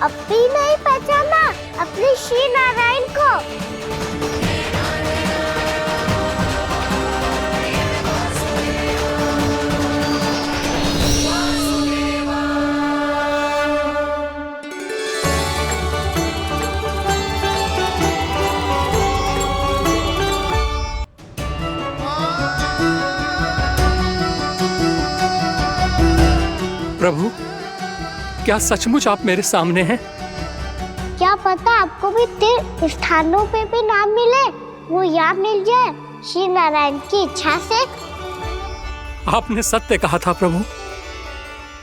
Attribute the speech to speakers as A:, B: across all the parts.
A: अब भी नहीं पहचाना अपने श्री नारायण को?
B: प्रभु, क्या सचमुच आप मेरे सामने हैं?
A: क्या पता आपको भी तीर्थ स्थानों पे भी नाम मिले, वो यहाँ मिल जाए श्री नारायण की इच्छा से।
B: आपने सत्य कहा था प्रभु,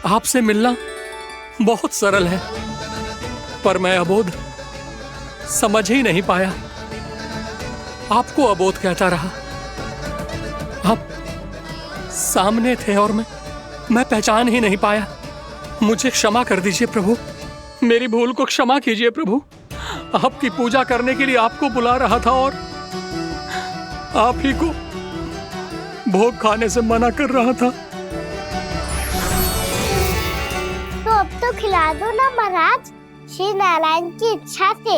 B: आपसे मिलना बहुत सरल है, पर मैं अबोध समझ ही नहीं पाया। आपको अबोध कहता रहा। आप सामने थे और मैं पहचान ही नहीं पाया। मुझे क्षमा कर दीजिए प्रभु, मेरी भूल को क्षमा कीजिए प्रभु। आपकी पूजा करने के लिए आपको बुला रहा था और आप ही को भोग खाने से मना कर रहा था।
A: तो अब तो खिला दो ना महाराज, श्री नारायण की इच्छा से।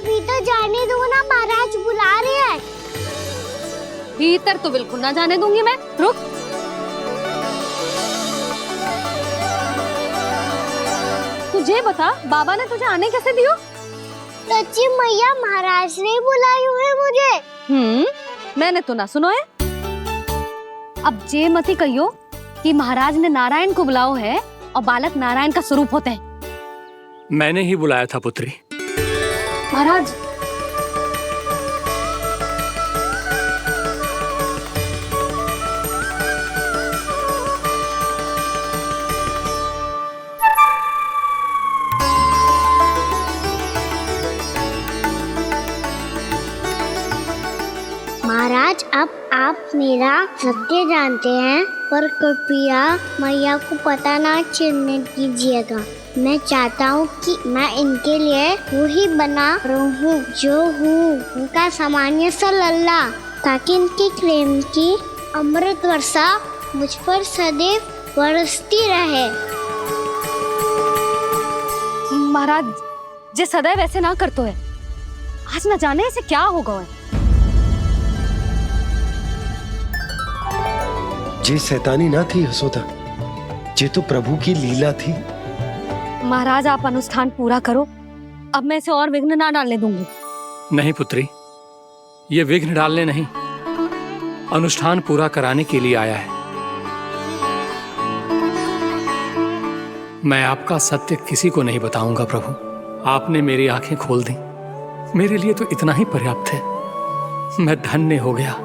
A: भीतर जाने दो ना, महाराज बुला रहे हैं।
C: भीतर तो बिल्कुल ना जाने दूंगी मैं। रुक। तुझे बता, बाबा ने तुझे आने कैसे दियो?
A: सच्ची मैया, महाराज ने बुलाई हुई मुझे।
C: मैंने तो ना सुनो है। अब जे मती कहियो कि महाराज ने नारायण को बुलाओ है और बालक नारायण का स्वरूप होते हैं।
B: मैंने ही बुलाया था पुत्री।
C: महाराज,
A: महाराज, अब आप मेरा सत्य जानते हैं, पर कृपया मैया को पता ना चलने दीजिएगा। मैं चाहता हूँ कि मैं इनके लिए वो ही बना रहूँ जो हूँ, उनका सामान्य सा लल्ला, ताकि इनकी प्रेम की अमृत वर्षा मुझ पर सदैव बरसती रहे।
C: महाराज, जे सदैव ऐसे ना करतो है, आज न जाने इसे क्या होगा है।
D: जे शैतानी ना थी यशोदा, जे तो प्रभु की लीला थी।
C: महाराज, आप अनुष्ठान पूरा करो, अब मैं इसे और विघ्न ना डालने दूंगी।
B: नहीं पुत्री, ये विघ्न डालने नहीं, अनुष्ठान पूरा कराने के लिए आया है। मैं आपका सत्य किसी को नहीं बताऊंगा प्रभु। आपने मेरी आंखें खोल दी, मेरे लिए तो इतना ही पर्याप्त है। मैं धन्य हो गया।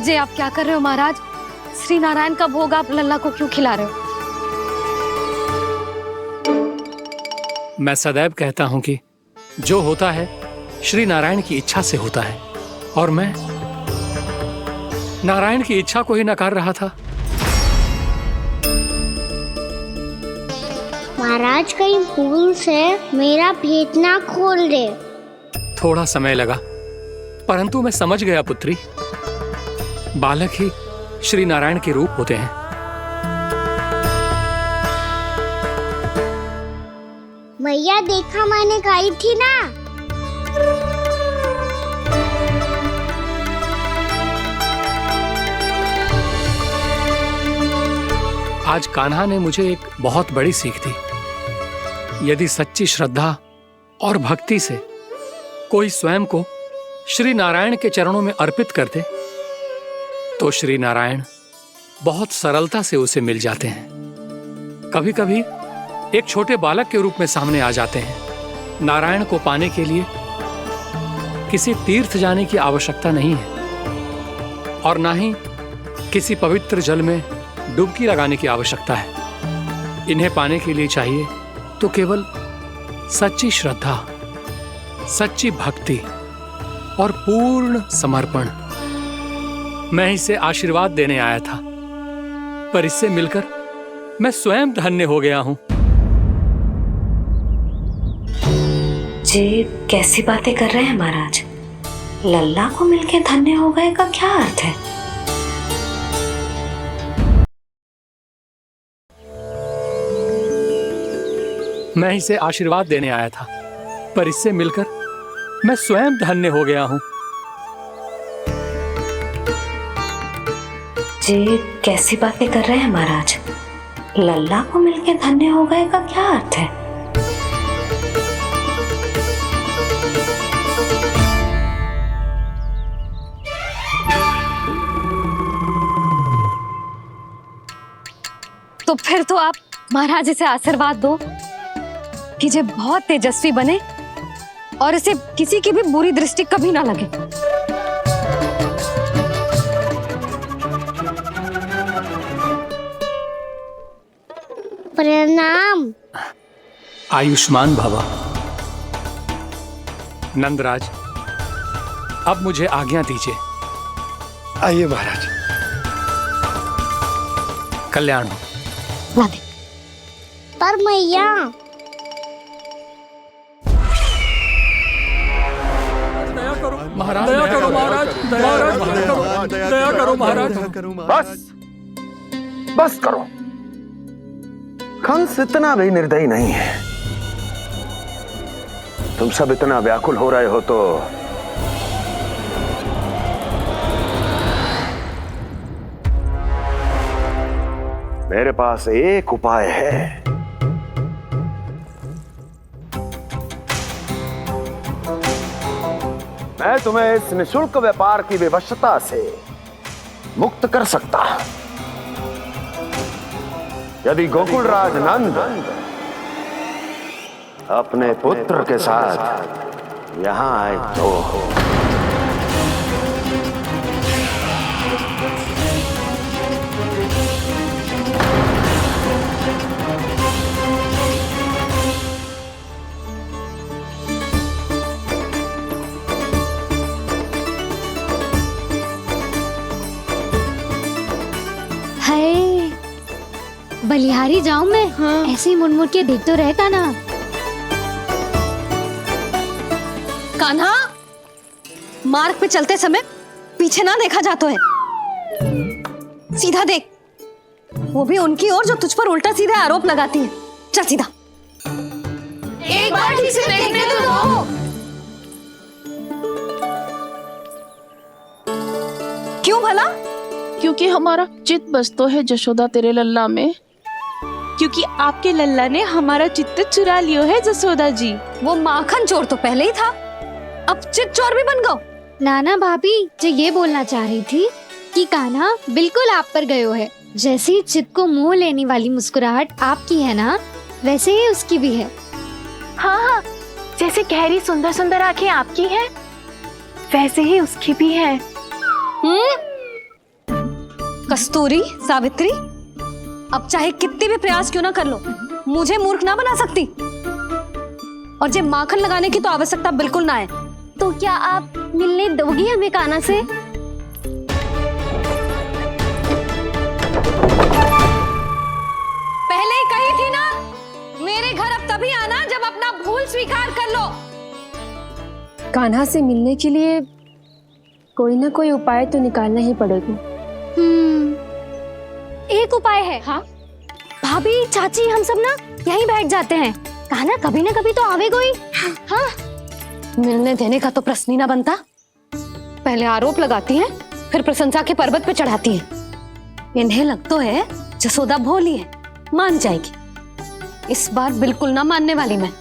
C: जे आप क्या कर रहे हो महाराज? श्री नारायण का भोग आप लल्ला को क्यों खिला रहे हो?
B: मैं सदैव कहता हूं कि जो होता है श्री नारायण की इच्छा से होता है, और मैं नारायण की इच्छा को ही नकार रहा था।
A: महाराज, कहीं भूल से मेरा भेद ना खोल दे।
B: थोड़ा समय लगा, परंतु मैं समझ गया पुत्री। बालक ही श्री नारायण के रूप होते हैं।
A: मैया, देखा मैंने गाई थी ना।
B: आज कान्हा ने मुझे एक बहुत बड़ी सीख दी। यदि सच्ची श्रद्धा और भक्ति से कोई स्वयं को श्री नारायण के चरणों में अर्पित कर दे, तो श्री नारायण बहुत सरलता से उसे मिल जाते हैं। कभी कभी एक छोटे बालक के रूप में सामने आ जाते हैं। नारायण को पाने के लिए किसी तीर्थ जाने की आवश्यकता नहीं है, और ना ही किसी पवित्र जल में डुबकी लगाने की आवश्यकता है। इन्हें पाने के लिए चाहिए तो केवल सच्ची श्रद्धा, सच्ची भक्ति और पूर्ण समर्पण। मैं इसे आशीर्वाद देने आया था, पर इससे मिलकर मैं स्वयं धन्य हो गया हूं।
E: जी कैसी बातें कर रहे हैं महाराज? लल्ला को मिलके धन्य हो गए का क्या अर्थ है?
B: मैं इसे आशीर्वाद देने आया था, पर इससे मिलकर मैं स्वयं धन्य हो गया हूं।
E: जी कैसी बातें कर रहे हैं महाराज? लल्ला को मिलके धन्य हो गए का क्या अर्थ है?
C: तो फिर तो आप महाराज इसे आशीर्वाद दो कि ये बहुत तेजस्वी बने और इसे किसी की भी बुरी दृष्टि कभी ना लगे।
A: प्रणाम।
B: आयुष्मान भव। नंदराज, अब मुझे आज्ञा दीजिए।
D: आइए महाराज।
B: कल्याण हो।
C: राधे।
A: पर मैया,
B: दया करो महाराज, दया करो महाराज, दया करो महाराज।
F: बस करो। कंस इतना भी निर्दयी नहीं है। तुम सब इतना व्याकुल हो रहे हो तो मेरे पास एक उपाय है। मैं तुम्हें इस निःशुल्क व्यापार की विवशता से मुक्त कर सकता। यदि गोकुलराज नंद अपने पुत्र के साथ यहां आए तो
C: बलिहारी जाऊं मैं? हाँ। ऐसे ही मुड़ के देख तो रहे कान्हा। कान्हा, मार्ग पे चलते समय पीछे ना देखा जाता है, सीधा देख। वो भी उनकी ओर जो तुझ पर उल्टा सीधे आरोप लगाती है। चल सीधा। एक बार ठीक से देखने तो दो। क्यों भला?
G: क्योंकि हमारा चित्त बसतो है जशोदा तेरे लल्ला में। क्योंकि आपके लल्ला ने हमारा चित्त चुरा लियो है जसोदा जी।
C: वो माखन चोर तो पहले ही था, अब चित्त चोर भी बन गो।
H: नाना भाभी जो ये बोलना चाह रही थी कि कान्हा बिल्कुल आप पर गयो है। जैसे ही चित्त को मोह लेने वाली मुस्कुराहट आपकी है ना, वैसे ही उसकी भी है।
G: हाँ, जैसे गहरी सुंदर सुंदर आंखें आपकी हैं, वैसे ही उसकी भी है।
C: कस्तूरी, सावित्री, अब चाहे कितने भी प्रयास क्यों ना कर लो, मुझे मूर्ख ना बना सकती। और जब माखन लगाने की तो आवश्यकता बिल्कुल ना है।
H: तो क्या आप मिलने दोगी हमें कान्हा से?
C: पहले ही कही थी ना, मेरे घर अब तभी आना जब अपना भूल स्वीकार कर लो।
I: कान्हा से मिलने के लिए कोई ना कोई उपाय तो निकालना ही पड़ेगा।
H: एक उपाय है।
C: हाँ?
H: भाभी, चाची, हम सब ना यहीं बैठ जाते हैं। कान्हा कभी ना कभी तो आवेगा ही। हाँ।
C: मिलने देने का तो प्रश्न ही ना बनता। पहले आरोप लगाती हैं, फिर प्रशंसा के पर्वत पे चढ़ाती हैं। इन्हें लगता है जसोदा भोली है, मान जाएगी। इस बार बिल्कुल ना मानने वाली मैं।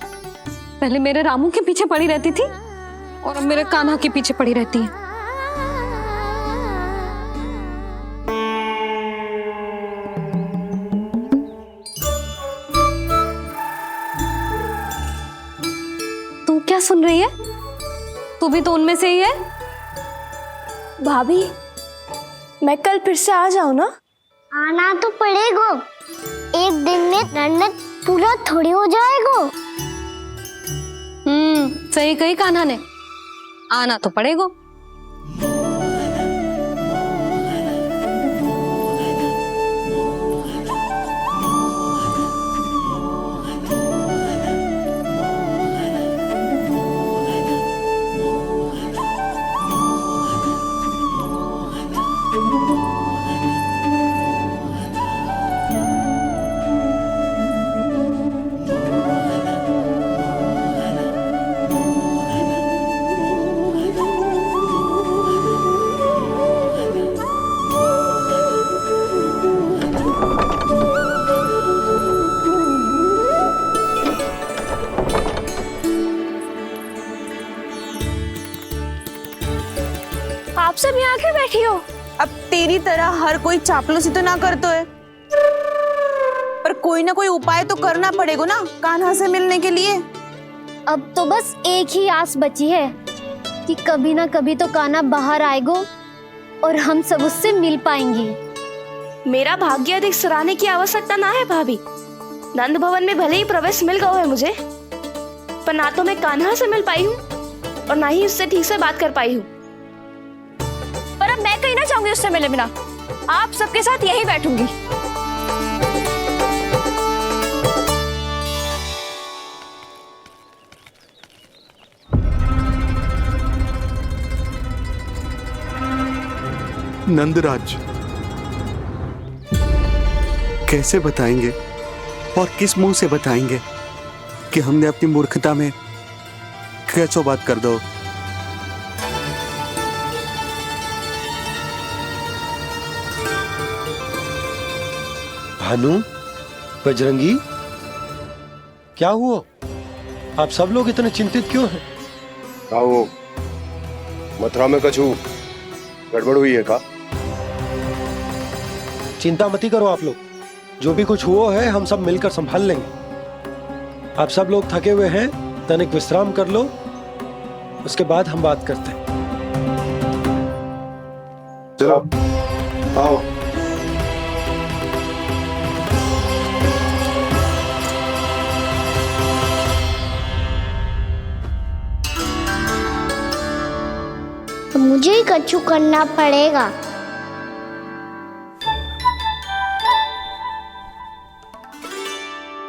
C: पहले मेरे रामू के पीछे पड़ी रहती थी और अब मेरे कान्हा के पीछे पड़ी रहती है। तू क्या सुन रही है? तू भी तो उनमें से ही है।
I: भाभी, मैं कल फिर से आ जाऊं ना?
A: आना तो पड़ेगा। एक दिन में रन्नत पूरा थोड़ी हो जाएगा।
C: सही कही कान्हा ने, आना तो पड़ेगा।
G: आप सब यहाँ आके बैठी हो? अब तेरी तरह हर कोई चापलूसी तो ना करतो है, पर कोई ना कोई उपाय तो करना पड़ेगा ना कान्हा से मिलने के लिए।
H: अब तो बस एक ही आस बची है कि कभी ना कभी तो कान्हा बाहर आएगा और हम सब उससे मिल पाएंगे।
J: मेरा भाग्य अधिक सराहने की आवश्यकता ना है भाभी। नंद भवन में भले ही प्रवेश मिल गया है मुझे, पर ना तो मैं कान्हा से मिल पाई हूँ और ना ही उससे ठीक से बात कर पाई हूँ। पर अब मैं कहीं ना जाऊंगी उससे मिले बिना, आप सबके साथ यहीं बैठूंगी।
K: नंदराज, कैसे बताएंगे और किस मुंह से बताएंगे कि हमने अपनी मूर्खता में कैसो बात कर दो।
D: भानु, बजरंगी, क्या हुआ? आप सब लोग इतने चिंतित क्यों हैं?
F: आओ, मथुरा में कछु गड़बड़ हुई है का?
D: चिंता मती करो आप लोग, जो भी कुछ हुआ है हम सब मिलकर संभाल लेंगे। आप सब लोग थके हुए हैं, तनिक विश्राम कर लो, उसके बाद हम बात करते हैं।
F: चलो आओ।
A: मुझे ही कछु करना पड़ेगा।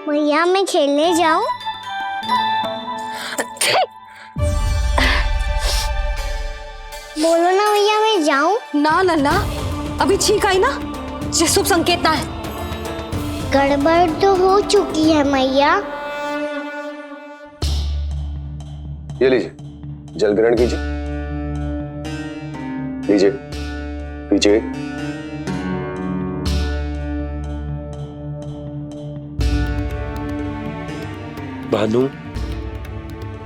A: भैया मैं खेलने जाऊं? बोलो ना भैया मैं जाऊं?
C: ना लल्ला, अभी छींक आई ना, ये शुभ संकेत ना है।
A: गड़बड़ तो हो चुकी है मैया।
F: ये लीजिए, जल ग्रहण कीजिए। लीजिए, पीछे।
D: भानु,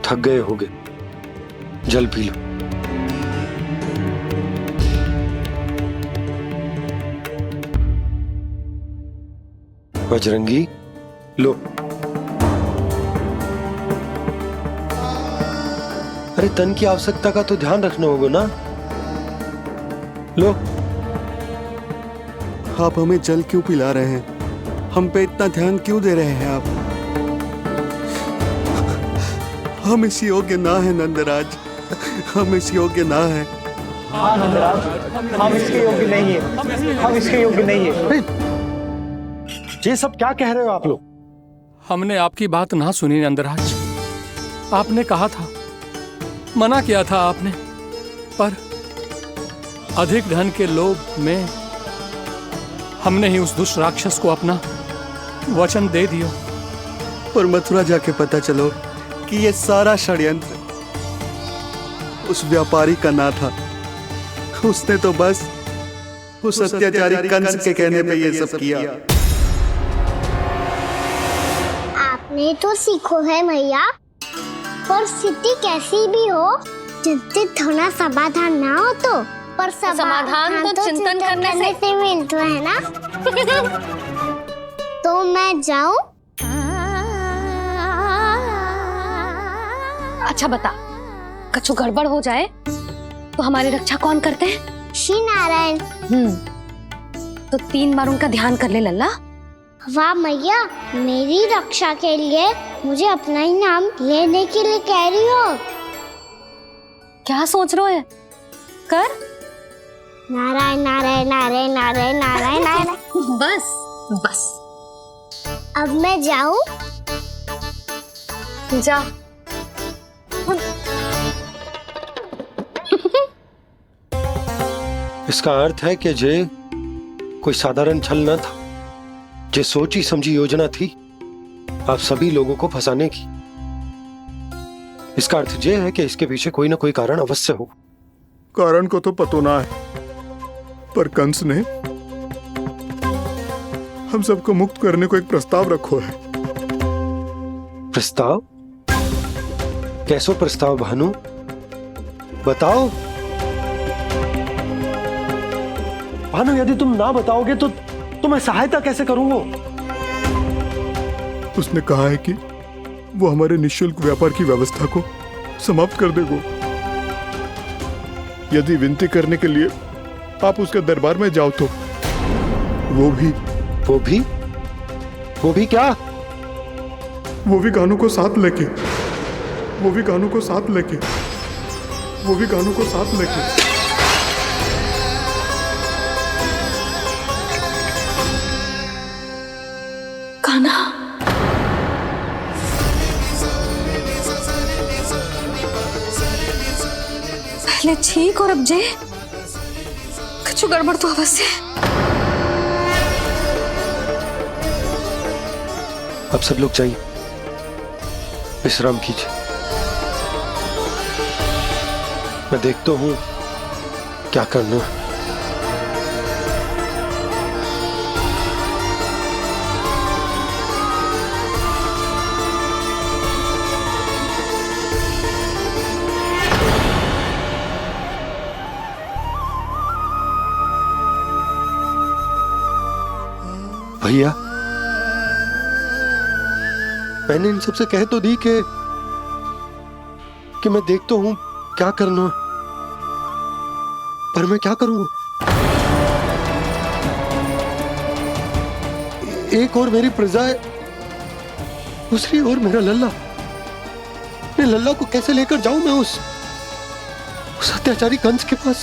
D: थक गए होगे, जल पी लो। बजरंगी, लो। अरे तन की आवश्यकता का तो ध्यान रखना होगा ना, लो।
K: आप हमें जल क्यों पिला रहे हैं? हम पे इतना ध्यान क्यों दे रहे हैं आप? हम इस योग्य ना है नंदराज, हम इस योग्य ना है।
L: हाँ नंदराज, हम इसके योग्य नहीं है, हम इसके योग्य नहीं है।
D: ये सब क्या कह रहे हो आप लोग?
B: हमने आपकी बात ना सुनी नंदराज। आपने कहा था, मना किया था आपने, पर अधिक धन के लोभ में हमने ही उस दुष्ट राक्षस को अपना वचन दे दिया।
K: पर मथुरा जाके पता चलो कि ये सारा षड्यंत्र उस व्यापारी का ना था। उसने तो बस उस अत्याचारी कंस के कहने पे ये सब किया।
A: आपने तो सीखो है भैया, पर स्थिति कैसी भी हो, चिंतित होना समाधान ना हो तो, पर
C: समाधान तो चिंतन करने
A: से मिलता है ना। तो मैं जाऊं?
C: अच्छा बता, कछु गड़बड़ हो जाए तो हमारी रक्षा कौन करते हैं?
A: श्री नारायण।
C: तो 3 बार उनका ध्यान कर ले लल्ला।
A: वाह मैया, मेरी रक्षा के लिए मुझे अपना ही नाम लेने के लिए कह रही हो?
C: क्या सोच रहे हो? कर।
A: नारायण नारायण नारायण नारायण नारायण नारायण।
C: बस बस,
A: अब मैं जाऊं?
C: जा।
D: इसका अर्थ है कि जे कोई साधारण छल न था, जे सोची समझी योजना थी आप सभी लोगों को फंसाने की। इसका अर्थ ये है कि इसके पीछे कोई ना कोई कारण अवश्य हो।
K: कारण को तो पतो ना है, पर कंस ने हम सबको मुक्त करने को एक प्रस्ताव रखो है।
D: प्रस्ताव? कैसो प्रस्ताव भानु, बताओ। भानु, यदि तुम ना बताओगे तो मैं सहायता कैसे करूंगा?
K: उसने कहा है कि वो हमारे निःशुल्क व्यापार की व्यवस्था को समाप्त कर देगा यदि विनती करने के लिए आप उसके दरबार में जाओ तो। वो भी क्या? वो भी कानों को साथ लेके
E: कान्हा, पहले ठीक और अब जे कुछ गड़बड़ तो अवश्य।
D: अब सब लोग जाइए, विश्राम कीजिए। मैं देखता हूं क्या करना है। भैया, मैंने इन सबसे कह तो दी कि मैं देखता हूं क्या करना, पर मैं क्या करूंगा? एक और मेरी प्रजा है, दूसरी ओर मेरा लल्ला। मैं लल्ला को कैसे लेकर जाऊं मैं उस अत्याचारी कंस के पास,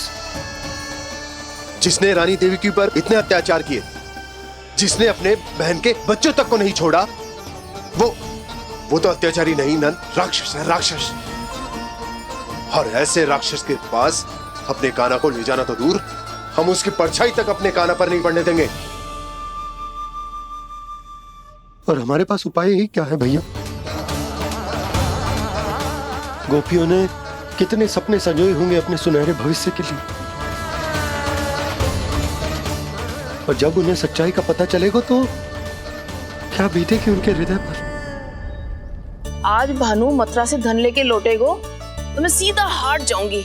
M: जिसने रानी देवी के ऊपर इतने अत्याचार किए, जिसने अपने बहन के बच्चों तक को नहीं छोड़ा। वो तो अत्याचारी नहीं नंद, राक्षस है, राक्षस। और ऐसे राक्षस के पास अपने कान्हा को ले जाना तो दूर, हम उसकी परछाई तक अपने कान्हा पर नहीं पड़ने देंगे।
D: और हमारे पास उपाय ही क्या है भैया? गोपियों ने कितने सपने संजोए होंगे अपने सुनहरे भविष्य के लिए, और जब उन्हें सच्चाई का पता चलेगा तो क्या बीतेगी उनके हृदय पर?
G: आज भानु मथुरा से धन लेके लौटेगो तो मैं सीधा हाट जाऊंगी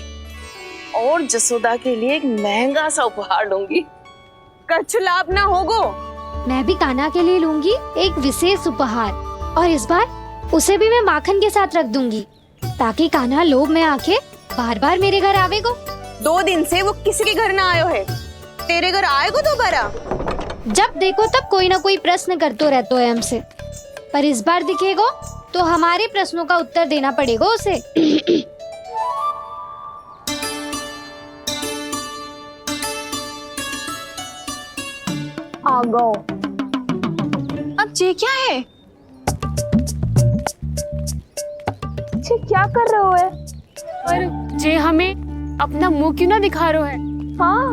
G: और जसोदा के लिए एक महंगा सा उपहार दूंगी। कछ लाभ ना होगो।
H: मैं भी कान्हा के लिए लूंगी एक विशेष उपहार, और इस बार उसे भी मैं माखन के साथ रख दूंगी, ताकि कान्हा लोभ में आके बार बार मेरे घर आवेगो।
G: 2 दिन से वो किसी के घर ना आयो है, तेरे घर आएगो दोबारा?
H: जब देखो तब कोई ना कोई प्रश्न करते रहते है हमसे, पर इस बार दिखेगो तो हमारे प्रश्नों का उत्तर देना पड़ेगा उसे।
G: आ गो। अब ये क्या है? ये क्या कर रहे हो है?
I: पर जे हमें अपना मुंह क्यों ना दिखा रहे है?
G: हाँ,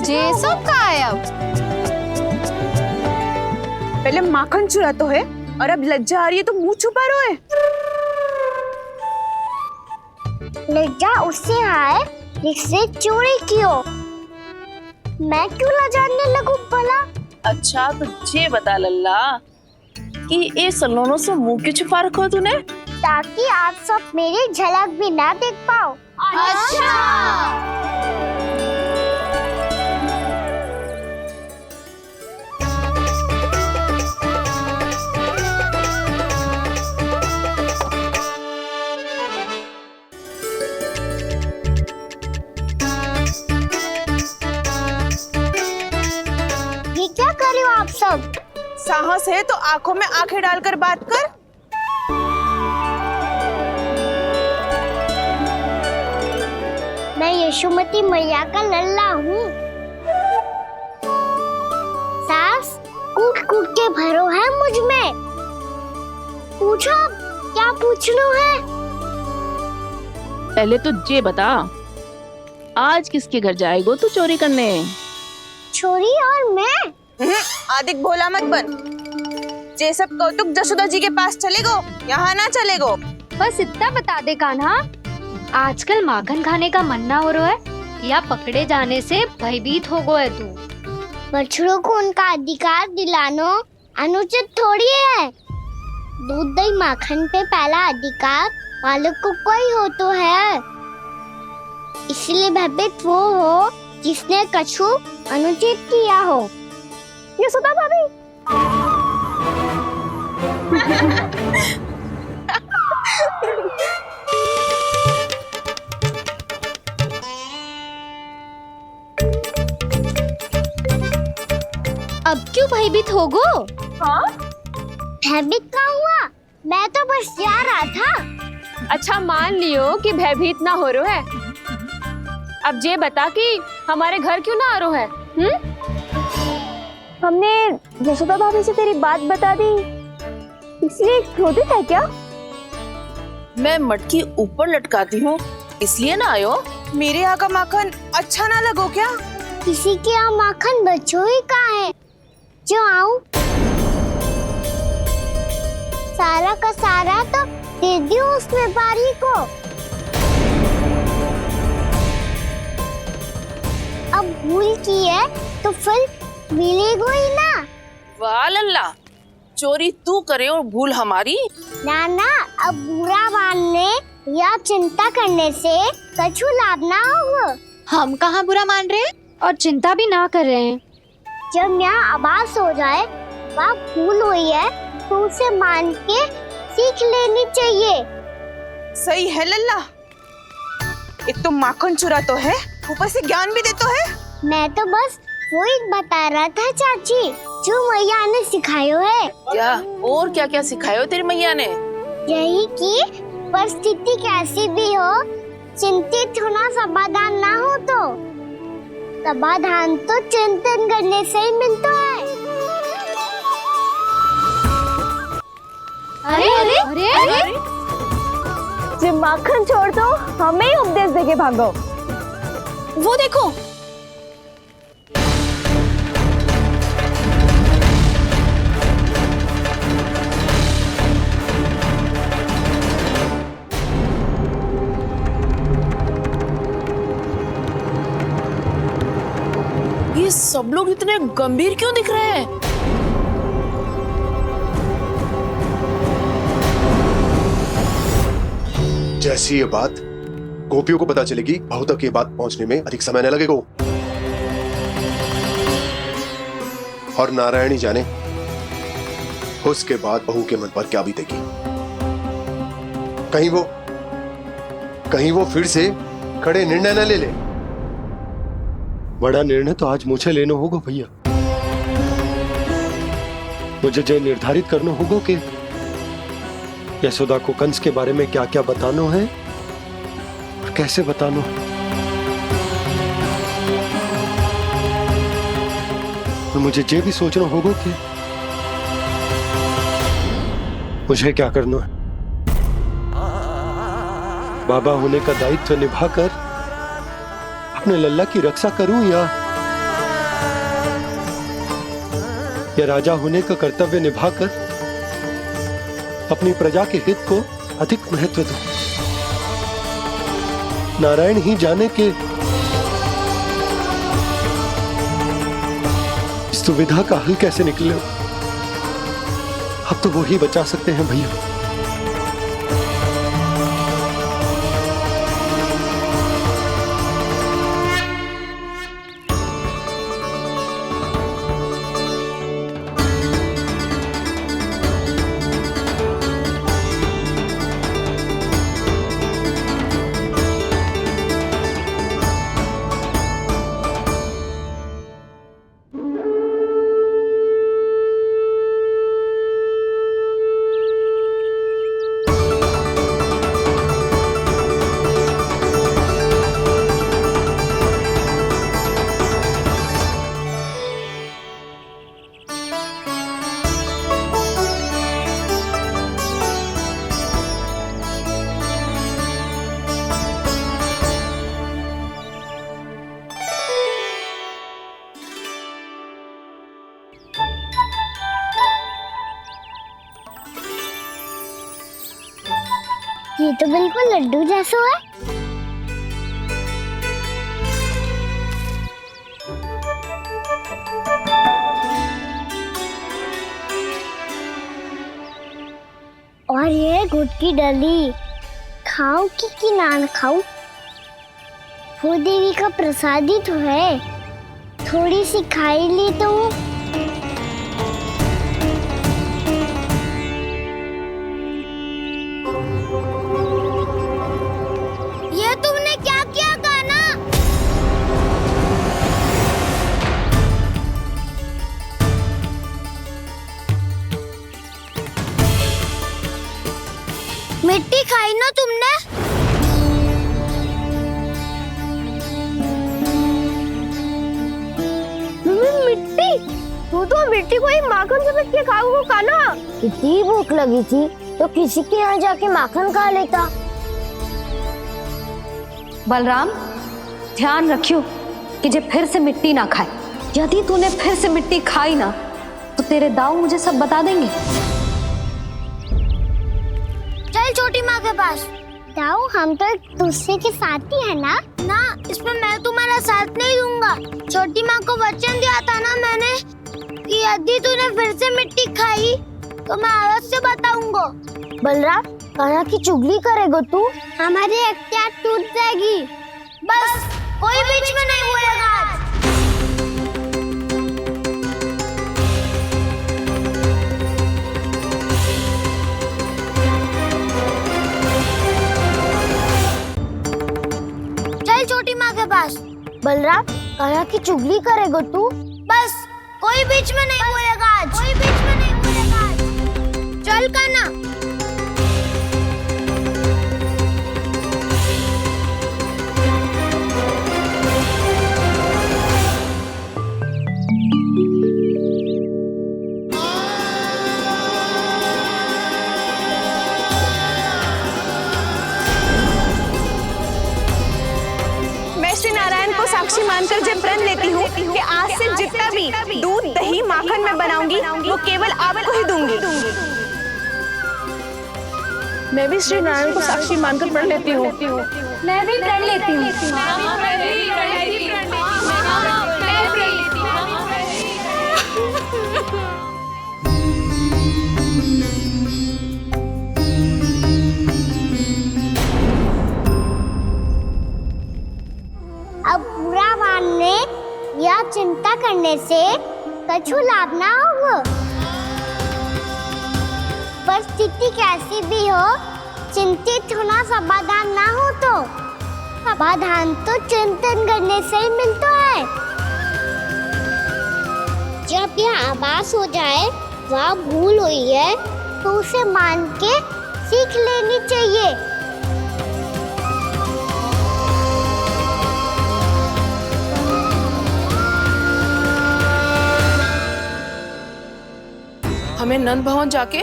I: जे सब का है अब?
G: पहले माखन चुरा तो है और अब लज्जा आ रही है तो मुंह छुपा रहे है।
A: लज्जा उससे है जिससे चोरी कियो। मैं क्यों लजाने लगूं भला?
G: अच्छा तो ये बता लल्ला कि ये सलोनों से मुंह क्यों छुपा रखो तूने?
A: ताकि आप सब मेरी झलक भी ना देख पाओ। अच्छा।
G: पास है तो आंखों में आंखें डालकर बात कर।
A: मैं यशोमती मैया का लल्ला हूँ। सास कूट कूट के भरो है मुझ में। पूछो क्या पूछना है?
G: पहले तो ये बता, आज किसके घर जाएगो तू चोरी करने?
A: छोरी और मैं?
G: आदिक भोला मत बन। ये सब कौतुक जसोदा जी के पास चलेगो, यहाँ ना चलेगो।
H: बस इतना बता दे कान्हा, आजकल माखन खाने का मन ना हो रहा है या पकड़े जाने से भयभीत हो गो है तू?
A: बछड़ों को उनका अधिकार दिलानो अनुचित थोड़ी है। दूध दही माखन पे पहला अधिकार मालिक को कोई हो तो है। इसलिए भयभीत वो हो जिसने कछु अनुचित किया हो। यशोदा भाभी।
H: अब क्यों भयभीत हो गो?
G: हाँ?
A: भयभीत क्या हुआ? मैं तो बस जा रहा था।
I: अच्छा मान लियो कि भयभीत ना हो रहा है। अब ये बता कि हमारे घर क्यों ना आ रहा है? हमने यशोदा भाभी से तेरी बात बता दी, इसलिए क्रोधित है क्या?
G: मैं मटकी ऊपर लटकाती हूँ इसलिए ना आयो? मेरे यहाँ का माखन अच्छा ना लगो क्या?
A: किसी के यहाँ माखन बच्चों ही कहाँ है जो आऊं? सारा का सारा तो दे दियो उस व्यापारी को। अब भूल की है तो फिर मिलेगो ही ना।
G: वाह लल्ला, चोरी तू करे और भूल हमारी।
A: ना ना, अब बुरा मानने या चिंता करने से कछु लाभ ना होगा।
H: हम कहाँ बुरा मान रहे हैं और चिंता भी ना कर रहे हैं।
A: जब यहाँ आभास हो जाए वह भूल हुई है तो उसे मान के सीख लेनी चाहिए।
G: सही है लल्ला, एक तो माखन चुरा तो है, ऊपर से ज्ञान भी देता है।
A: मैं तो बस वही बता रहा था चाची जो मैया ने सिखायो है।
G: क्या और क्या क्या सिखायो तेरी मैया ने?
A: यही कि परिस्थिति कैसी भी हो चिंतित होना समाधान ना हो तो समाधान तो चिंतन करने से ही मिलता है।
H: अरे अरे अरे, अरे?
I: जे माखन छोड़ दो, हमें ही उपदेश देके भागो।
G: वो देखो, ये सब लोग इतने गंभीर क्यों दिख रहे हैं?
M: जैसी ये बात गोपियों को पता चलेगी, बहू तक ये बात पहुंचने में अधिक समय न लगेगा। और नारायण ही जाने उसके बाद बहू के मन पर क्या बीतेगी। कहीं वो फिर से खड़े निर्णय न ले ले।
D: बड़ा निर्णय तो आज मुझे लेना होगा भैया। मुझे जो निर्धारित करना होगा कि यशोदा को कंस के बारे में क्या क्या बताना है और कैसे बताना है। और मुझे ये भी सोचना होगा कि मुझे क्या करना है। बाबा होने का दायित्व निभाकर अपने लल्ला की रक्षा करूं या राजा होने का कर्तव्य निभाकर अपनी प्रजा के हित को अधिक महत्व दूं। नारायण ही जाने के इस दुविधा का हल कैसे निकले। अब तो वो ही बचा सकते हैं भैया।
A: ये तो बिल्कुल लड्डू जैसा है। और ये गुड़ की डली खाऊं कि ना खाऊं? वो देवी का प्रसाद ही तो है, थोड़ी सी खाई ली तो। ये तुमने क्या किया कान्हा? मिट्टी खाई ना तुमने? मिट्टी? तू तो मिट्टी को ही माखन से पीट के खाओगे कान्हा। इतनी भूख लगी थी तो किसी के यहाँ जाके माखन खा लेता।
C: बलराम, ध्यान रखियो कि जे फिर से मिट्टी ना खाए। यदि तूने फिर से मिट्टी खाई ना तो तेरे दाऊ मुझे सब बता देंगे।
A: चल छोटी माँ के पास। दाऊ, हम तो एक दूसरे के साथी है ना? ना, इसमें मैं तुम्हारा साथ नहीं दूंगा। छोटी माँ को वचन दिया था ना मैंने कि यदि तूने फिर से मिट्टी खाई तो मैं अलग से बताऊंगा। बलराम, कान्हा की चुगली करेगा तू? हमारी अख्तियार टूट जाएगी। बस कोई बीच में नहीं बोलेगा आज। चल छोटी माँ के पास। बलराम, कान्हा की चुगली करेगा तू? बस कोई बीच में नहीं बोलेगा आज। कोई बीच में नहीं बोलेगा आज। चल कान्हा।
J: श्री नारायण को साक्षी मानकर जब प्रण लेती हूँ कि आज से जितना भी दूध दही माखन मैं बनाऊंगी वो केवल आपको ही दूंगी।
G: मैं भी श्री नारायण को साक्षी मानकर प्रण लेती हूँ।
C: मैं भी प्रण लेती हूँ।
A: अब बुरा मानने या चिंता करने से कछु लाभ ना होगा। परिस्थिति कैसी भी हो, चिंतित होना समाधान ना हो तो समाधान तो चिंतन करने से ही मिलता है। जब यह आभास हो जाए वह भूल हुई है तो उसे मान के सीख लेनी चाहिए।
G: हमें नंद भवन जाके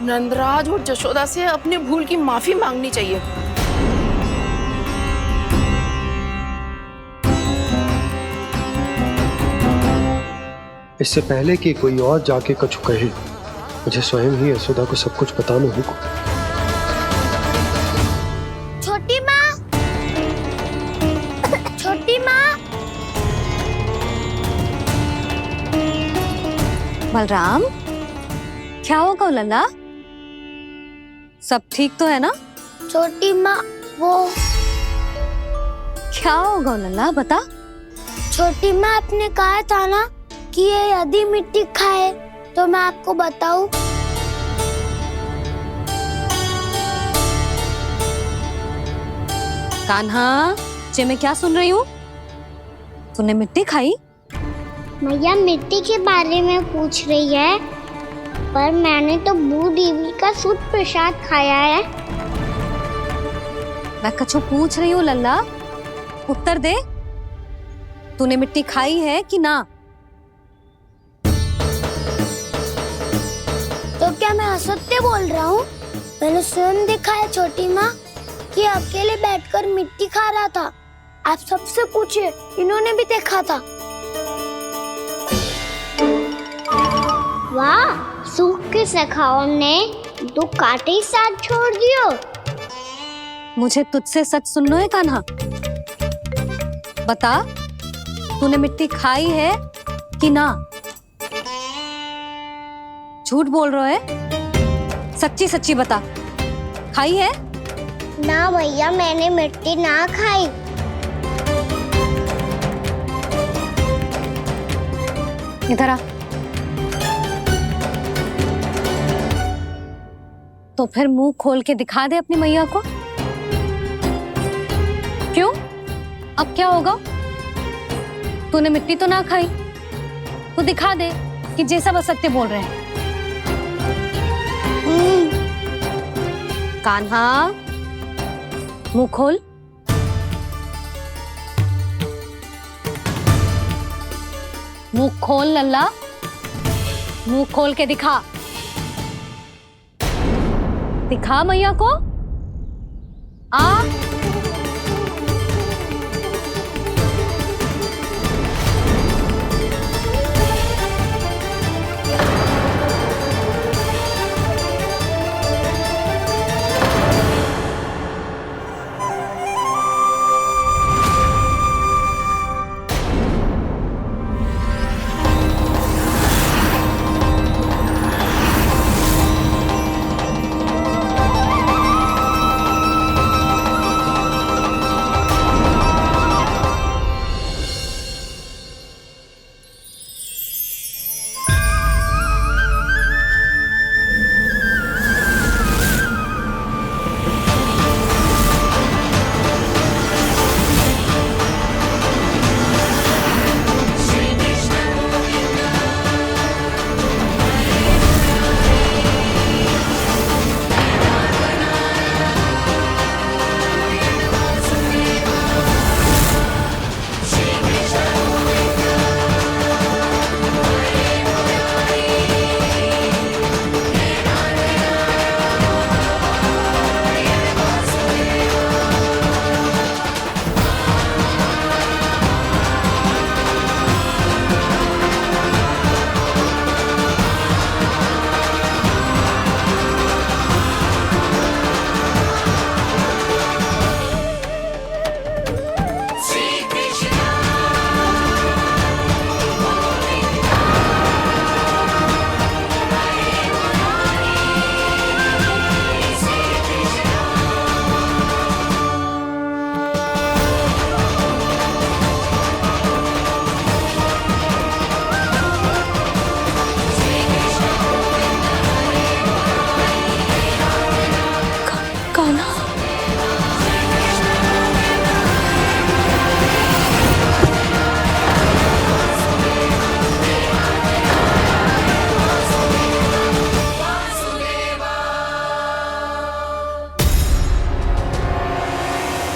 G: नंदराज और जशोदा से अपनी भूल की माफी मांगनी चाहिए।
D: इससे पहले कि कोई और जाके कछु कहे, मुझे स्वयं ही यशोदा को सब कुछ बताना होगा।
A: छोटी माँ, छोटी माँ।
C: बलराम, क्या होगा लल्ला? सब ठीक तो है ना?
A: छोटी माँ, वो
C: क्या होगा लल्ला, बता।
A: छोटी माँ, आपने कहा था ना कि ये यदि मिट्टी खाए तो मैं आपको बताऊं।
C: कान्हा, जे मैं क्या सुन रही हूँ? तूने मिट्टी खाई?
A: मैया मिट्टी के बारे में पूछ रही है, पर मैंने तो भू देवी का शुद्ध प्रसाद खाया है।
C: मैं कछु पूछ रही हूँ लल्ला, उत्तर दे। तूने मिट्टी खाई है कि ना?
A: तो क्या मैं असत्य बोल रहा हूँ? मैंने स्वयं देखा है छोटी माँ कि अकेले बैठकर मिट्टी खा रहा था। आप सबसे पूछिए, इन्होंने भी देखा था। वाह, सूख के सखाओं ने दो कांटे ही साथ छोड़ दियो।
C: मुझे तुझसे सच सुनना है कान्हा। बता, तूने मिट्टी खाई है कि ना? झूठ बोल रहा है, सच्ची सच्ची बता, खाई है?
A: ना भैया, मैंने मिट्टी ना खाई।
C: इधर आ। तो फिर मुंह खोल के दिखा दे अपनी मैया को। क्यों? अब क्या होगा? तूने मिट्टी तो ना खाई, तो दिखा दे कि जे सब असत्य बोल रहे हैं। कान्हा, मुंह खोल। मुंह खोल लल्ला, मुंह खोल के दिखा। दिखा मैया को। आ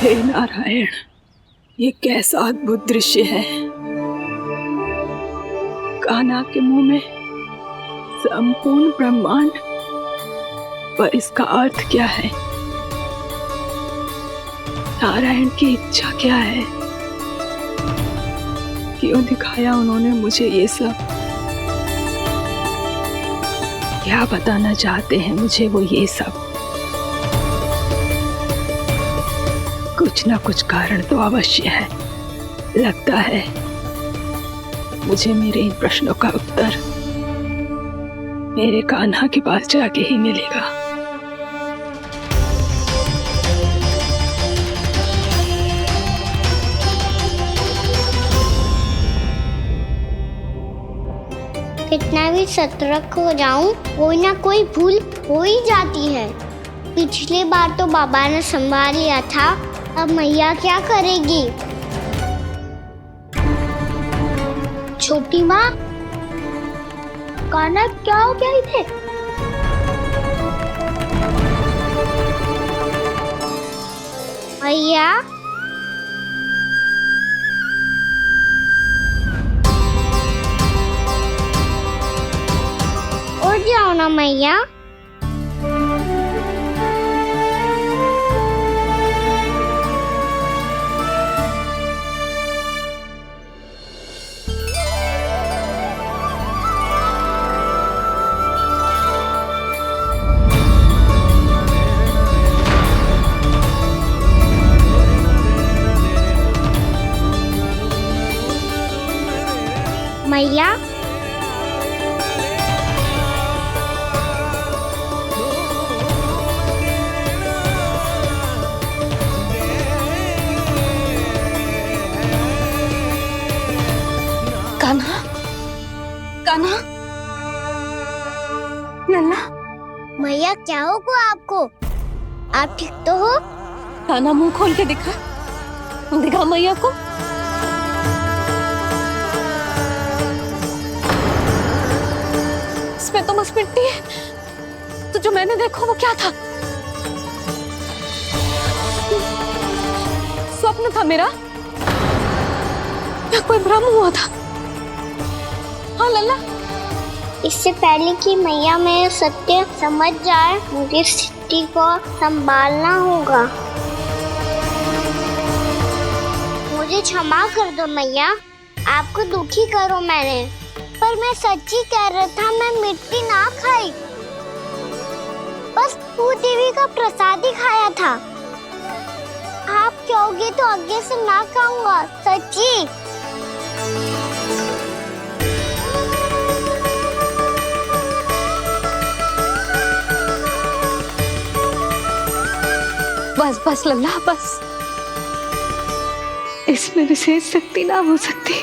N: हे नारायण, ये कैसा अद्भुत दृश्य है। कान्हा के मुंह में संपूर्ण ब्रह्मांड, पर इसका अर्थ क्या है? नारायण की इच्छा क्या है? क्यों दिखाया उन्होंने मुझे ये सब? क्या बताना चाहते हैं मुझे वो ये सब? कुछ ना कुछ कारण तो अवश्य है। लगता है मुझे मेरे इन प्रश्नों का उत्तर मेरे कान्हा के पास जाके ही मिलेगा।
A: कितना भी सतर्क हो जाऊं, कोई ना कोई भूल हो ही जाती है। पिछली बार तो बाबा ने संभाल लिया था, अब मैया क्या करेगी? छोटी माँ, कान्हा क्या हो गया इधर? मैया, उठ जाओ ना मैया। मैया
C: कान्हा, कान्हा, लल्ला।
A: मैया क्या होगा आपको? आप ठीक तो हो?
C: कान्हा मुंह खोल के दिखा, दिखा मैया को। इसमें तो बस मिट्टी है। तो जो मैंने देखा वो क्या था? स्वप्न था मेरा या कोई भ्रम हुआ था? हाँ लल्ला।
A: इससे पहले कि मैया मेरे सत्य समझ जाए, मुझे स्थिति को संभालना होगा। मुझे क्षमा कर दो मैया, आपको दुखी करो मैंने, पर मैं सच्ची कह रहा था। मैं मिट्टी ना खाई, बस भू देवी का प्रसाद ही खाया था। आप कहोगे तो आगे से ना खाऊंगा, सच्ची।
C: बस बस लल्ला बस। इसमें विशेष शक्ति ना हो सकती।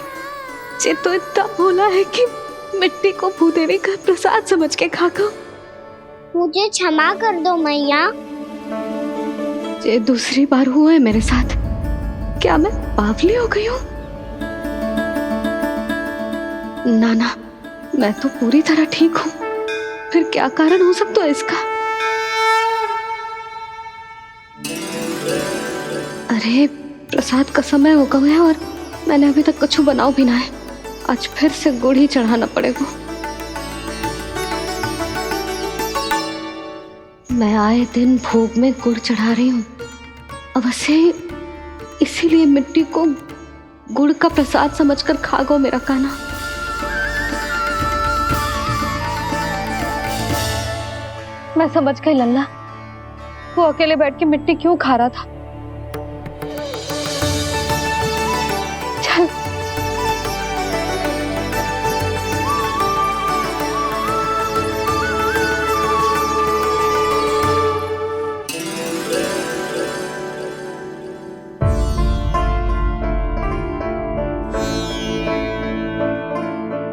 C: ये तो इतना भोला है कि मिट्टी को भूदेवी का प्रसाद समझ के खागा।
A: मुझे क्षमा कर दो मैया।
C: ये दूसरी बार हुआ है मेरे साथ। क्या मैं बावली हो गई हूँ? ना ना, मैं तो पूरी तरह ठीक हूँ। फिर क्या कारण हो सकता है इसका? अरे प्रसाद का समय हो गया है और मैंने अभी तक कुछ बनाओ भी ना है। आज फिर से गुड़ ही चढ़ाना पड़ेगा। मैं आए दिन भोग में गुड़ चढ़ा रही हूँ, अवश्य ही इसीलिए मिट्टी को गुड़ का प्रसाद समझकर खागो मेरा कान्हा। मैं समझ गई लल्ला, वो अकेले बैठ के मिट्टी क्यों खा रहा था। चल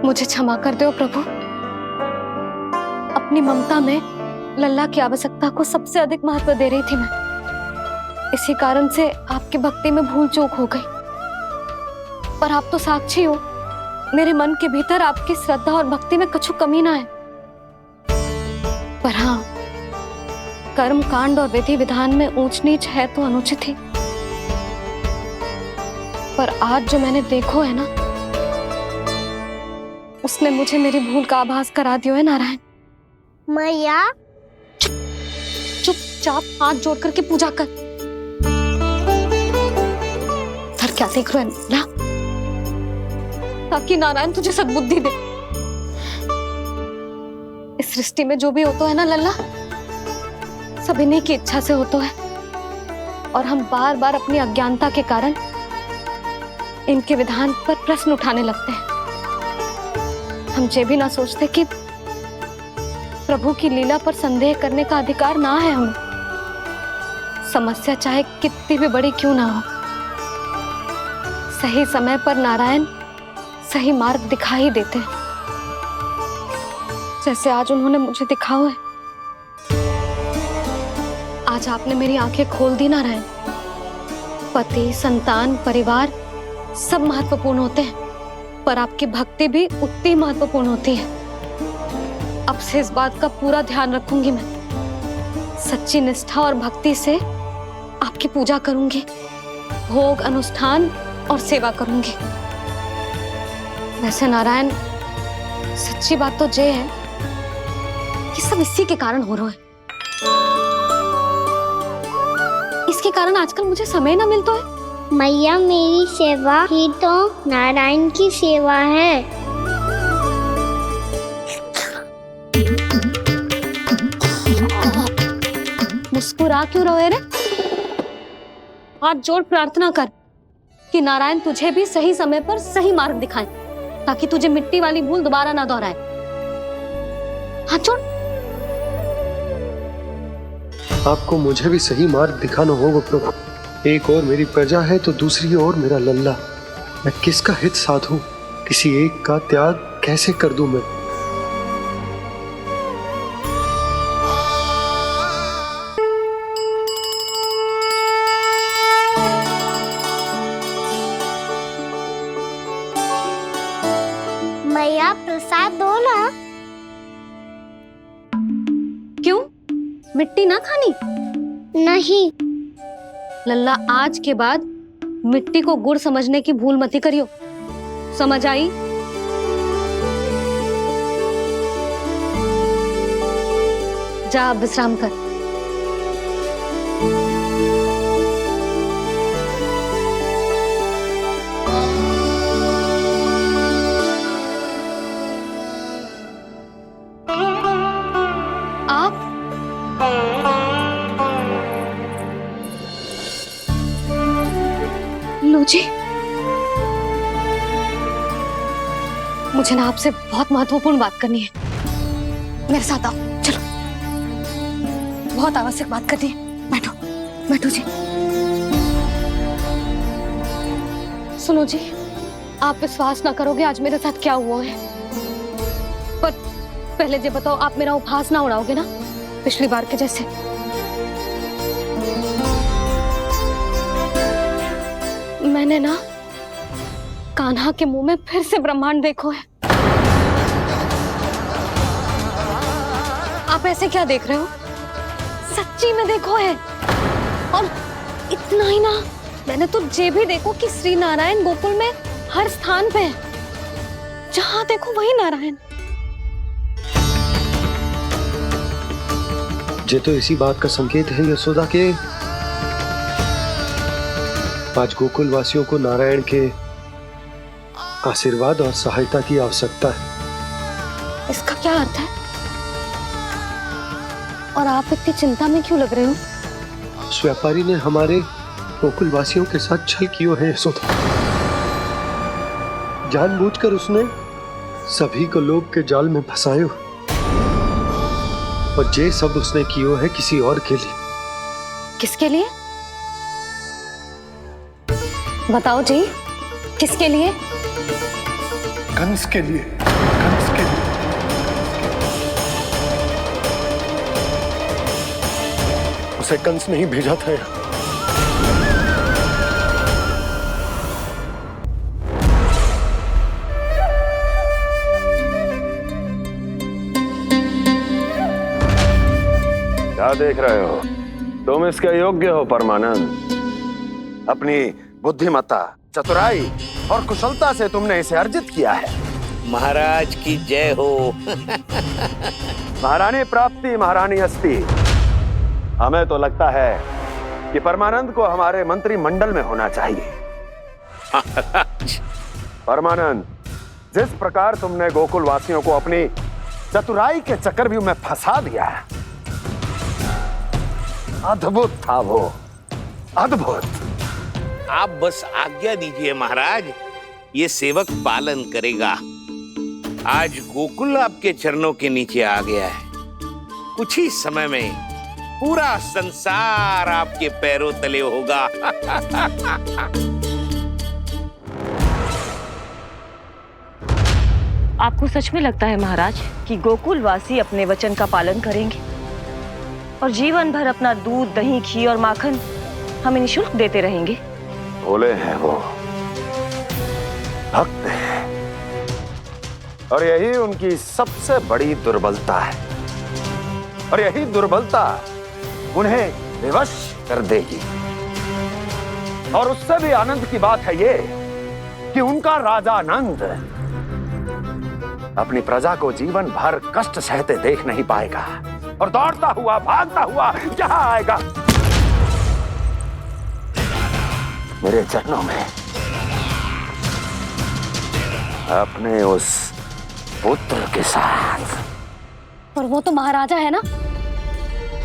C: मुझे क्षमा कर दो प्रभु। अपनी ममता में लल्ला की आवश्यकता को सबसे अधिक महत्व दे रही थी मैं। इसी कारण से आपकी भक्ति में भूल चूक हो गई। पर आप तो साक्षी हो, मेरे मन के भीतर आपकी श्रद्धा और भक्ति में कुछ कमी ना है। पर हाँ, कर्म कांड और विधि विधान में ऊंच नीच है तो अनुचित ही। पर आज जो मैंने देखो है ना, उसने मुझे मेरी भूल का आभास करा दियो है नारायण।
A: मैया
C: चुपचाप हाथ जोड़ करके पूजा कर। सर क्या देख रहे हैं ना? ताकि नारायण तुझे सद्बुद्धि दे। इस सृष्टि में जो भी होता है ना लल्ला, सब इन्हीं की इच्छा से होता है। और हम बार बार अपनी अज्ञानता के कारण इनके विधान पर प्रश्न उठाने लगते हैं। हम ये भी ना सोचते कि प्रभु की लीला पर संदेह करने का अधिकार ना है हमें। समस्या चाहे कितनी भी बड़ी क्यों ना हो, सही समय पर नारायण सही मार्ग दिखा ही देते हैं, जैसे आज उन्होंने मुझे दिखाया है। आज आपने मेरी आंखें खोल दी नारायण। पति, संतान, परिवार सब महत्वपूर्ण होते हैं, पर आपकी भक्ति भी उतनी महत्वपूर्ण होती है। अब से इस बात का पूरा ध्यान रखूंगी मैं। सच्ची निष्ठा और भक्ति से आपकी पूजा करूंगी, भोग, अनुष्ठान और सेवा करूंगी। वैसे नारायण, सच्ची बात तो ये है कि सब इसी के कारण हो रहा है। इसके कारण आजकल मुझे समय ना मिलता है।
A: मैया, मेरी सेवा ही तो नारायण की सेवा है।
C: मुस्कुरा क्यों रहे रे? हाथ जोड़ प्रार्थना कर कि नारायण तुझे भी सही समय पर सही मार्ग दिखाएं। ताकि तुझे मिट्टी वाली भूल दोबारा ना दोहराए। हाथ छोड़।
D: आपको मुझे भी सही मार्ग दिखाना होगा प्रभु। एक और मेरी प्रजा है तो दूसरी ओर मेरा लल्ला। मैं किसका हित साधूं? किसी एक का त्याग कैसे कर दूं मैं?
A: मैया प्रसाद दो ना।
C: क्यों? मिट्टी ना खानी?
A: नहीं।
C: लल्ला, आज के बाद मिट्टी को गुड़ समझने की भूल मत ही करियो। समझ आई? जा अब विश्राम कर। लो जी, मुझे ना आपसे बहुत महत्वपूर्ण बात करनी है। मेरे साथ आओ, चलो। बहुत आवश्यक बात करनी है। बैठो, बैठो जी। सुनो जी, आप विश्वास ना करोगे आज मेरे साथ क्या हुआ है। पर पहले ये बताओ, आप मेरा उपहास ना उड़ाओगे ना पिछली बार के जैसे? मैंने ना कान्हा के मुंह में फिर से ब्रह्मांड देखो है। आप ऐसे क्या देख रहे हो? सच्ची में देखो है। और इतना ही ना, मैंने तो ये भी देखो कि श्री नारायण गोकुल में हर स्थान पे है। जहां देखो वही नारायण।
D: ये तो इसी बात का संकेत है यशोदा के आज गोकुल वासियों को नारायण के आशीर्वाद और सहायता की आवश्यकता है।
C: इसका क्या अर्थ है? और आप इतनी चिंता में क्यों लग रहे हो?
D: उस व्यापारी ने हमारे गोकुल वासियों के साथ छल किया है यशोदा। जानबूझकर उसने सभी को लोभ के जाल में फंसायो। और ये सब उसने किया है किसी और के लिए।
C: किसके लिए? बताओ जी, किसके लिए?
D: कंस के लिए। कंस के लिए। उसे कंस नहीं भेजा था यहाँ।
F: क्या देख रहे हो? तुम इसके योग्य हो परमानंद। अपनी बुद्धिमत्ता, चतुराई और कुशलता से तुमने इसे अर्जित किया है।
O: महाराज की जय हो।
F: महारानी प्राप्ति महारानी अस्ति। हमें तो लगता है कि परमानंद को हमारे मंत्रिमंडल में होना चाहिए। परमानंद, जिस प्रकार तुमने गोकुल वासियों को अपनी चतुराई के चक्रव्यूह में फंसा दिया है, अद्भुत था वो, अद्भुत।
O: आप बस आज्ञा दीजिए महाराज, ये सेवक पालन करेगा। आज गोकुल आपके चरणों के नीचे आ गया है। कुछ ही समय में पूरा संसार आपके पैरों तले होगा।
P: आपको सच में लगता है महाराज कि गोकुल वासी अपने वचन का पालन करेंगे और जीवन भर अपना दूध, दही, घी और माखन हमें निःशुल्क देते रहेंगे?
F: भोले हैं वो, भक्त हैं, और यही उनकी सबसे बड़ी दुर्बलता है। और यही दुर्बलता उन्हें विवश कर देगी। और उससे भी आनंद की बात है ये कि उनका राजा नंद अपनी प्रजा को जीवन भर कष्ट सहते देख नहीं पाएगा और दौड़ता हुआ, भागता हुआ यहां आएगा मेरे चरणों में, अपने उस पुत्र के साथ।
C: पर वो तो महाराजा है ना,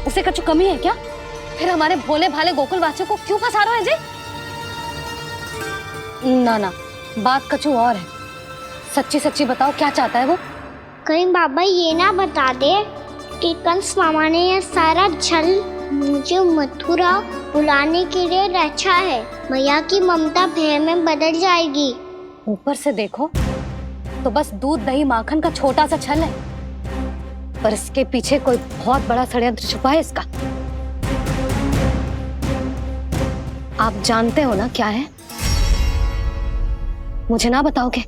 C: उसे कुछ कमी है क्या? फिर हमारे भोले भाले गोकुल वासियों को क्यों फंसा रहे हैं जी? ना ना, बात कछु और है। सच्ची सच्ची बताओ, क्या चाहता है वो?
A: कहीं बाबा ये ना बता दे कि कंस मामा ने यह सारा छल मुझे मथुरा बुलाने के लिए रचा है। मैया की ममता भय में बदल जाएगी।
C: ऊपर से देखो तो बस दूध दही माखन का छोटा सा छल है, पर इसके पीछे कोई बहुत बड़ा षड्यंत्र छुपा है इसका। आप जानते हो ना क्या है? मुझे ना बताओगे?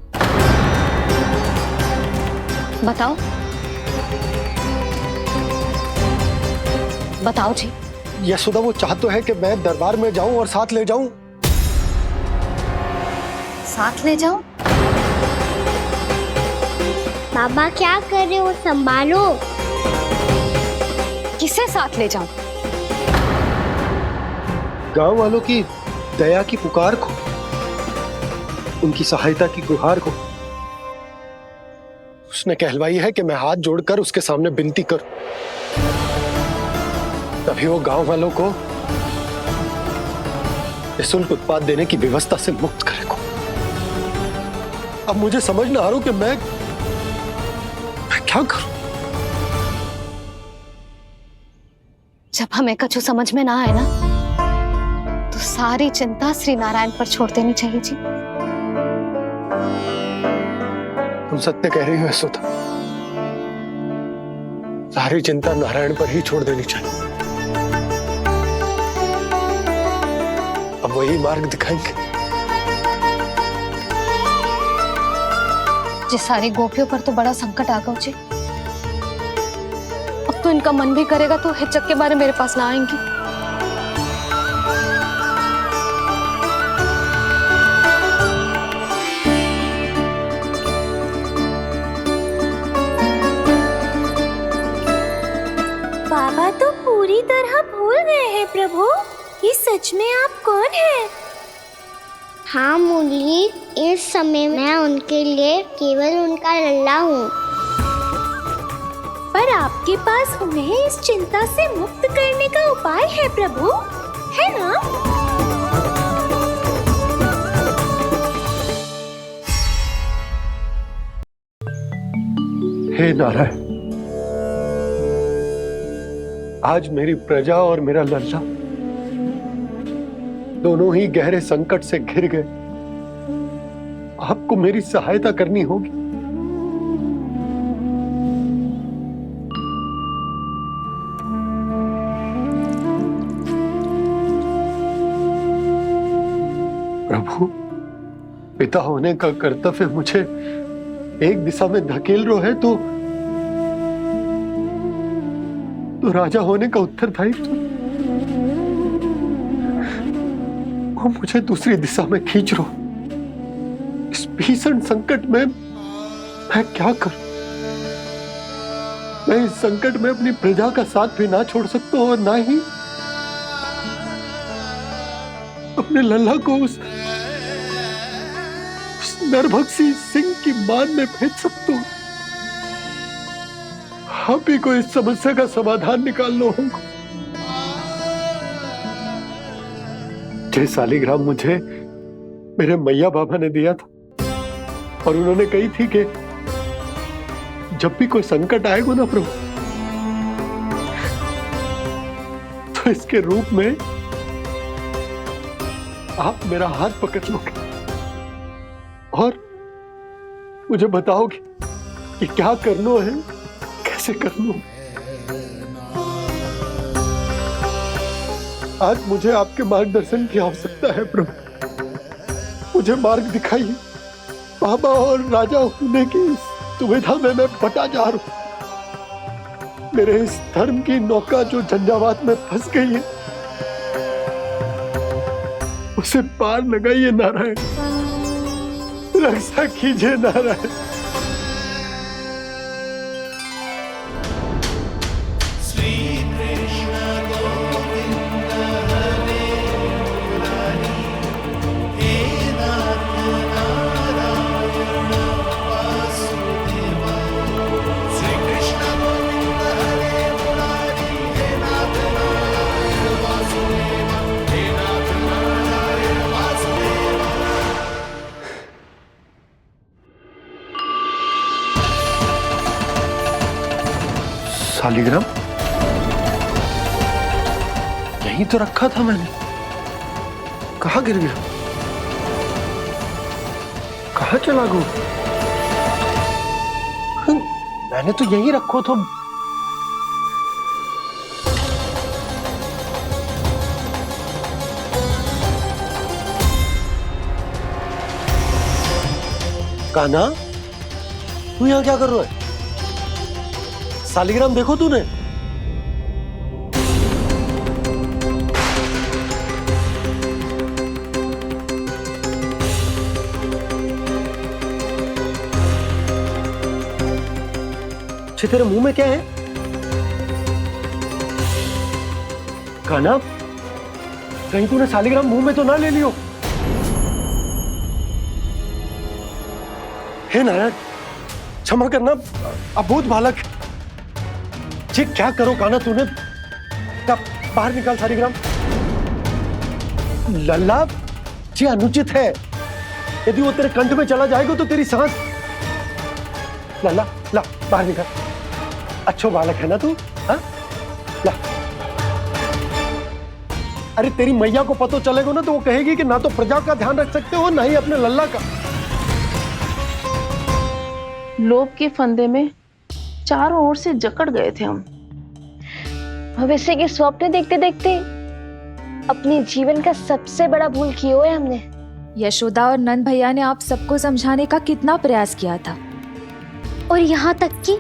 C: बताओ बताओ जी।
D: यशोदा वो चाह तो है कि मैं दरबार में जाऊं और साथ ले जाऊं।
C: साथ ले जाऊं?
A: बाबा क्या कर रहे हो, संभालो।
C: किसे साथ ले जाऊं?
D: गांव वालों की दया की पुकार को, उनकी सहायता की गुहार को। उसने कहलवाई है कि मैं हाथ जोड़कर उसके सामने विनती करूं, तभी वो गांव वालों को निःशुल्क उत्पाद देने की व्यवस्था से मुक्त करेगा। अब मुझे समझ ना आ रहा कि मैं क्या करूं।
C: जब हमें कछु समझ में ना आए ना, तो सारी चिंता श्री नारायण पर छोड़ देनी चाहिए जी।
D: तुम सत्य कह रही हो यशोदा, सारी चिंता नारायण पर ही छोड़ देनी चाहिए। अब वही मार्ग दिखाएंगे।
C: जिस सारी गोपियों पर तो बड़ा संकट आ गया जी। अब तो इनका मन भी करेगा तो हिचक के बारे मेरे पास ना आएंगी।
A: बाबा तो पूरी तरह भूल गए हैं प्रभु, ये सच में आप कौन हैं? हाँ मुरली, इस समय मैं उनके लिए केवल उनका लल्ला हूँ। पर आपके पास उन्हें इस चिंता से मुक्त करने का उपाय है प्रभु, है ना?
D: हे नारायण, आज मेरी प्रजा और मेरा लल्ला दोनों ही गहरे संकट से घिर गए। आपको मेरी सहायता करनी होगी। प्रभु, पिता होने का कर्तव्य मुझे एक दिशा में धकेल रहा है तो राजा होने का उत्तरदायित्व वो मुझे दूसरी दिशा में खींच रहा। इस भीषण संकट में मैं क्या करूं? मैं इस संकट में अपनी प्रजा का साथ भी ना छोड़ सकता हूं और ना ही अपने लल्ला को उस नरभक्षी सिंह की मान में भेज सकता हूं। आप ही को इस समस्या का समाधान निकालना होगा। जय शालिग्राम मुझे मेरे मैया बाबा ने दिया था और उन्होंने कही थी कि जब भी कोई संकट आएगा ना प्रभु, तो इसके रूप में आप मेरा हाथ पकड़ लोगे और मुझे बताओगे कि क्या करना है, कैसे करना है। आज मुझे आपके मार्गदर्शन की आवश्यकता है प्रभु, मुझे मार्ग दिखाइए। बाबा और राजा होने की दुविधा में मैं बटा जा रहा हूं। मेरे इस धर्म की नौका जो झंझावात में फंस गई है, उसे पार लगाइए नारायण, रक्षा कीजिए नारायण। सालिग्राम यहीं तो रखा था मैंने, कहाँ गिर गया, कहाँ चला गया? मैंने तो यहीं रखो तो। कान्हा, तू यहाँ क्या कर रहा है? सालिग्राम देखो तूने? तेरे मुंह में क्या है? कान्हा, कहीं तूने सालिग्राम मुंह में तो ना ले लियो? हे नारायण, क्षमा करना, अबोध बालक। जी क्या करो कान्हा तूने? क्या बाहर निकाल सालिग्राम। लल्ला, जी अनुचित है। यदि वो तेरे कंठ में चला जाएगा तो तेरी सांस। लल्ला, ला बाहर निकाल। अच्छो बालक है ना तू? हाँ? ला। अरे तेरी मैया को पता चलेगा ना तो वो कहेगी कि ना तो प्रजा का ध्यान रख सकते हो ना ही अपने लल्ला का।
G: लोभ के फंदे में चारों ओर से जकड़ गए थे हम।
H: भविष्य के स्वप्न देखते देखते अपने जीवन का सबसे बड़ा भूल किया है हमने।
Q: यशोदा और नंद भैया ने आप सबको समझाने का कितना प्रयास किया था,
H: और यहाँ तक कि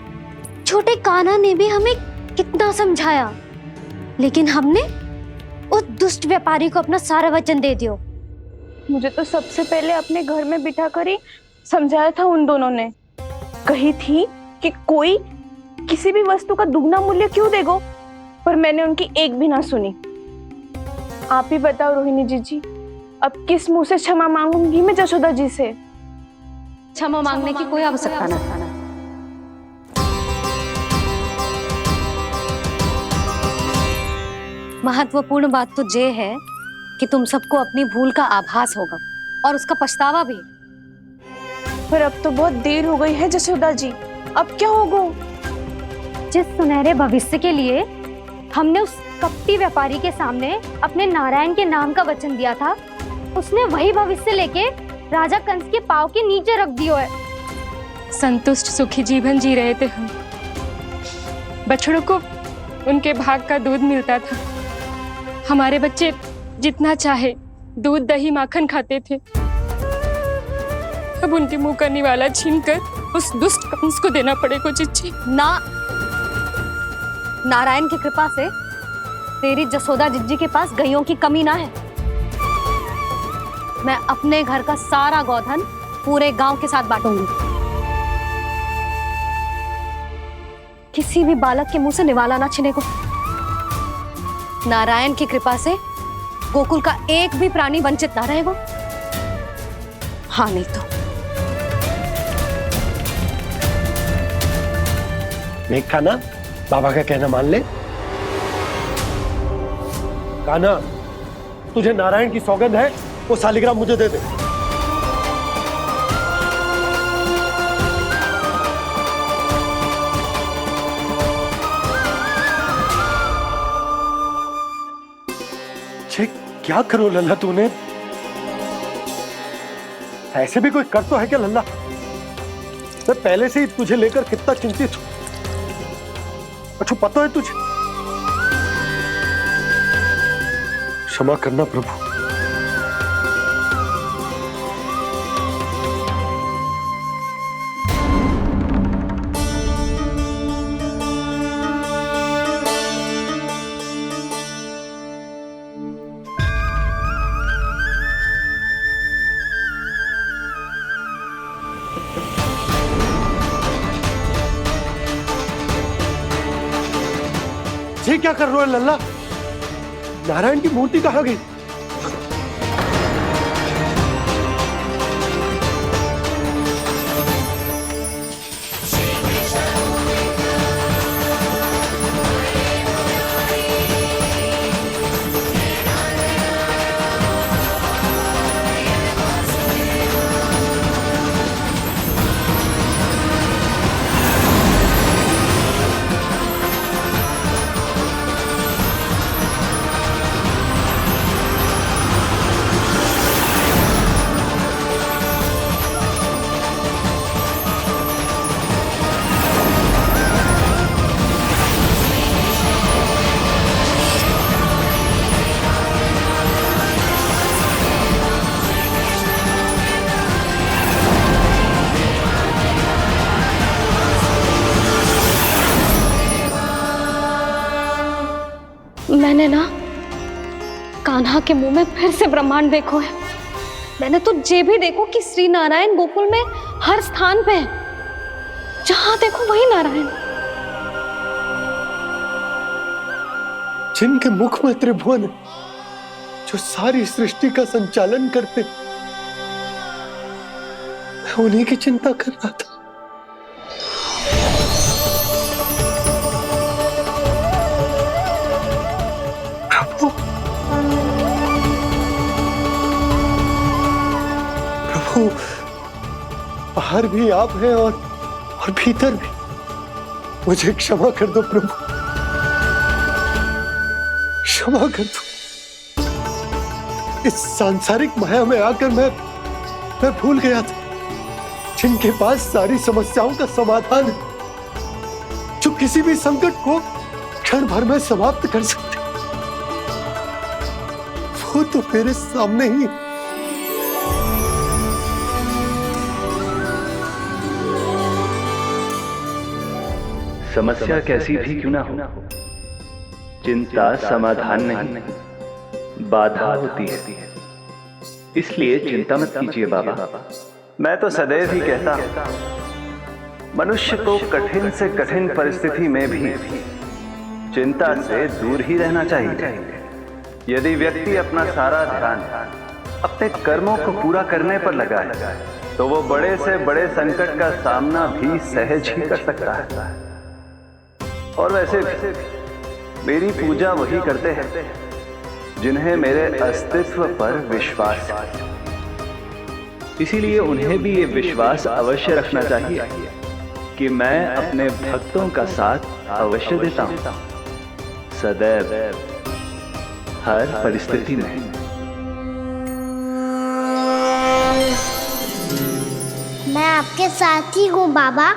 H: छोटे कान्हा ने भी हमें कितना समझाया, लेकिन हमने उस दुष्ट व्यापारी को अपना सारा वचन दे दिया।
J: मुझे तो सबसे पहले अपने घर में बिठाकर ही समझाया था उन दोनों ने। कही थी कि कोई किसी भी वस्तु का दुगना मूल्य क्यों देगो, पर मैंने उनकी एक भी ना सुनी। आप ही बताओ रोहिणी जी, अब किस मुंह से क्षमा मांगूंगी मैं जशोदा जी से?
C: क्षमा मांगने की कोई आवश्यकता ना। महत्वपूर्ण बात तो ये है कि तुम सबको अपनी भूल का आभास होगा और उसका पछतावा भी।
J: पर अब तो बहुत देर हो गई है जशोदा जी, अब क्या होगा?
H: जिस सुनहरे भविष्य के लिए हमने उस कपटी व्यापारी के सामने अपने नारायण के नाम का वचन दिया था, उसने वही भविष्य लेके राजा कंस के पांव के नीचे रख दिया है।
I: संतुष्ट सुखी जीवन जी रहे थे हम। बछड़ों को उनके भाग का दूध मिलता था। हमारे बच्चे जितना चाहे दूध दही माखन खाते थे। अब उनके मुंह का निवाला छीनकर उस दुष्ट कंस को देना पड़ेगा चिच्ची।
C: ना, नारायण की कृपा से तेरी जसोदा जिज्जी के पास गैयों की कमी ना है। मैं अपने घर का सारा गोधन पूरे गांव के साथ बांटूंगी। किसी भी बालक के मुंह से निवाला ना छिने को। नारायण की कृपा से गोकुल का एक भी प्राणी वंचित ना रहेगा। हाँ नहीं तो
D: देख कान्हा, बाबा का कहना मान ले। कान्हा, तुझे नारायण की सौगंध है, वो सालिग्राम मुझे दे दे। छे, क्या करो लल्ला तूने? ऐसे भी कोई कर तो है क्या लल्ला? मैं पहले से ही तुझे लेकर कितना चिंतित हूं। अच्छा पता है तुझे? क्षमा करना प्रभु। ये क्या कर रहे हो लल्ला? नारायण की मूर्ति कहाँ गई?
C: कान्हा के मुंह में फिर से ब्रह्मांड देखो है। मैंने तो ये भी देखो कि श्री नारायण गोकुल में हर स्थान पे है, जहां देखो वही नारायण।
D: जिनके मुख में त्रिभुवन है, जो सारी सृष्टि का संचालन करते, मैं उन्हीं की चिंता कर रहा था। प्रभु, प्रभु, बाहर भी आप हैं और भीतर भी। मुझे क्षमा कर दो प्रभु, क्षमा कर दो। इस सांसारिक माया में आकर मैं भूल गया था जिनके पास सारी समस्याओं का समाधान है, जो किसी भी संकट को क्षण भर में समाप्त कर सकते, वो तो मेरे सामने ही।
R: समस्या कैसी भी क्यों ना हो, चिंता समाधान नहीं, बाधा होती है। इसलिए चिंता मत कीजिए बाबा। मैं तो सदैव ही कहता हूं, मनुष्य को कठिन से कठिन परिस्थिति में भी चिंता से दूर ही रहना चाहिए। यदि व्यक्ति अपना सारा ध्यान अपने कर्मों को पूरा करने पर लगाए, तो वो बड़े से बड़े संकट का सामना भी सहज ही कर सकता है। और वैसे भी मेरी पूजा वही करते हैं जिन्हें मेरे अस्तित्व पर विश्वास है। इसीलिए उन्हें भी ये विश्वास अवश्य रखना चाहिए कि मैं अपने भक्तों का साथ अवश्य देता हूं, सदैव, हर परिस्थिति में।
A: मैं आपके साथ ही हूँ बाबा।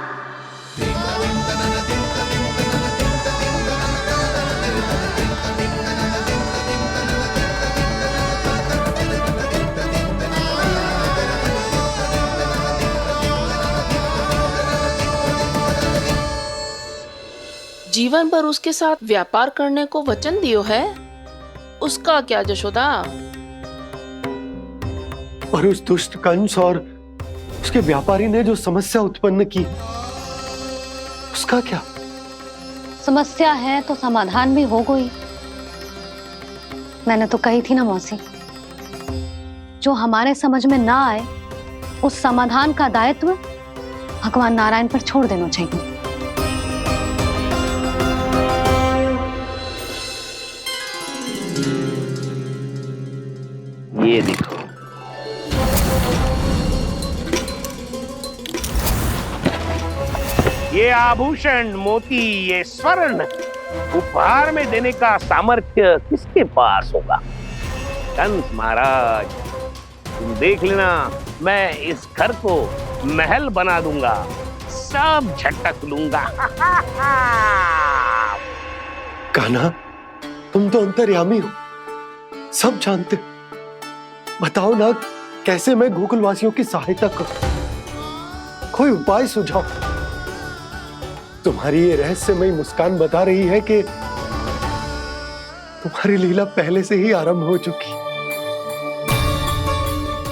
G: जीवन भर उसके साथ व्यापार करने को वचन दियो है, उसका क्या जशोदा?
D: और उस दुष्ट कंस और उसके व्यापारी ने जो समस्या उत्पन्न की, उसका क्या?
C: समस्या है तो समाधान भी हो गई। मैंने तो कही थी ना मौसी, जो हमारे समझ में ना आए उस समाधान का दायित्व भगवान नारायण पर छोड़ देना चाहिए।
O: ये देखो, ये आभूषण, मोती, ये स्वर्ण उपहार में देने का सामर्थ्य किसके पास होगा? कंस महाराज, तुम देख लेना, मैं इस घर को महल बना दूंगा, सब झटक लूंगा।
D: कान्हा, तुम तो अंतर्यामी हो, सब जानते हो। बताओ ना, कैसे मैं गोकुलवासियों की सहायता करूं? कोई उपाय सुझाओ। तुम्हारी ये रहस्यमयी मुस्कान बता रही है कि तुम्हारी लीला पहले से ही आरंभ हो चुकी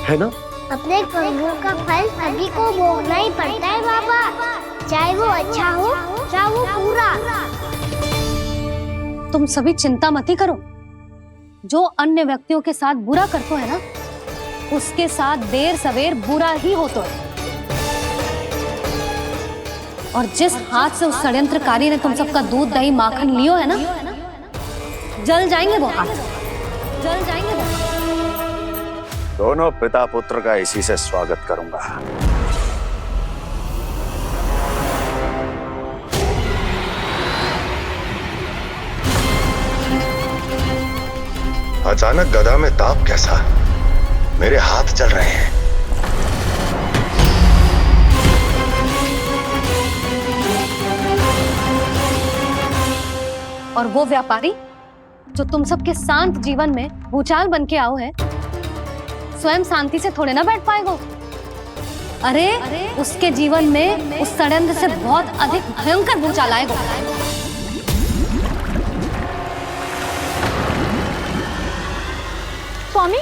D: है ना?
A: अपने कर्मों का फल सभी को भोगना ही पड़ता है बाबा, चाहे वो अच्छा हो चाहे वो बुरा।
C: तुम सभी चिंता मत ही करो। जो अन्य व्यक्तियों के साथ बुरा करते है ना, उसके साथ देर सवेर बुरा ही होता है। और जिस हाथ से उस षड्यंत्रकारी ने तुम सबका दूध दही माखन लियो है ना, जल जाएंगे वो हाथ, जल जाएंगे वो।
F: दोनों पिता पुत्र का इसी से स्वागत करूंगा।
M: अचानक गदा में ताप कैसा? मेरे हाथ चल रहे हैं।
C: और वो व्यापारी जो तुम सबके शांत जीवन में भूचाल बन के आओ है, स्वयं शांति से थोड़े ना बैठ पाएगा। अरे उसके जीवन में उस षड्यंत्र से बहुत अधिक भयंकर भूचाल आएगा।
H: स्वामी,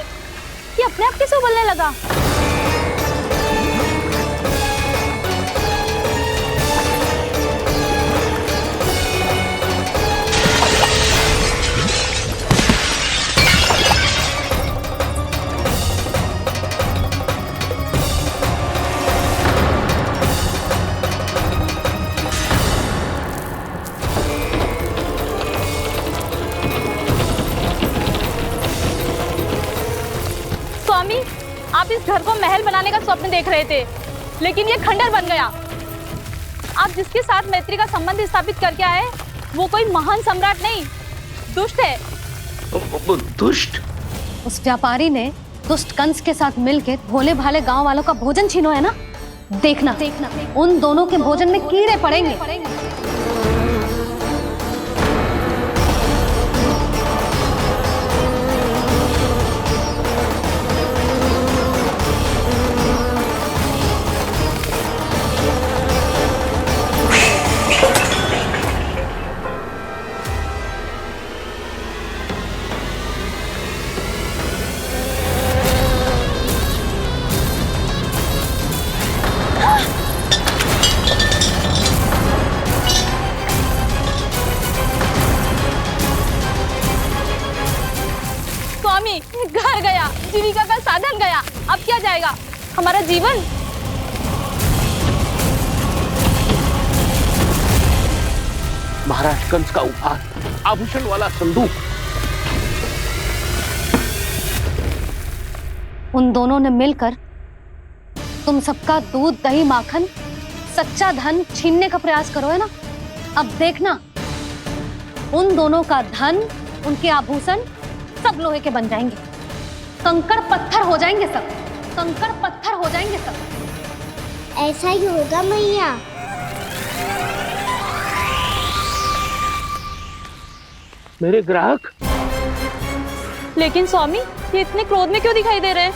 H: ये अपने आप कैसे उबलने लगा? स्वामी, आप इस घर को महल बनाने का स्वप्न देख रहे थे, लेकिन ये खंडर बन गया। आप जिसके साथ मैत्री का संबंध स्थापित करके आए, वो कोई महान सम्राट नहीं, दुष्ट है।
O: दुष्ट?
C: उस व्यापारी ने दुष्ट कंस के साथ मिलकर भोले भाले गांव वालों का भोजन छीनो है ना। देखना उन दोनों के भोजन में कीड़े पड़ेंगे।
H: घर गया, जीविका का साधन गया, अब क्या जाएगा हमारा जीवन?
O: महाराज कंस का उपहार, आभूषण वाला संदूक।
C: उन दोनों ने मिलकर तुम सबका दूध दही माखन सच्चा धन छीनने का प्रयास करो है ना। अब देखना उन दोनों का धन, उनके आभूषण सब लोहे के बन जाएंगे, कंकड़ पत्थर हो जाएंगे सब, कंकड़ पत्थर हो जाएंगे सब।
A: ऐसा ही होगा मैया।
O: मेरे ग्राहक?
H: लेकिन स्वामी, ये इतने क्रोध में क्यों दिखाई दे रहे हैं?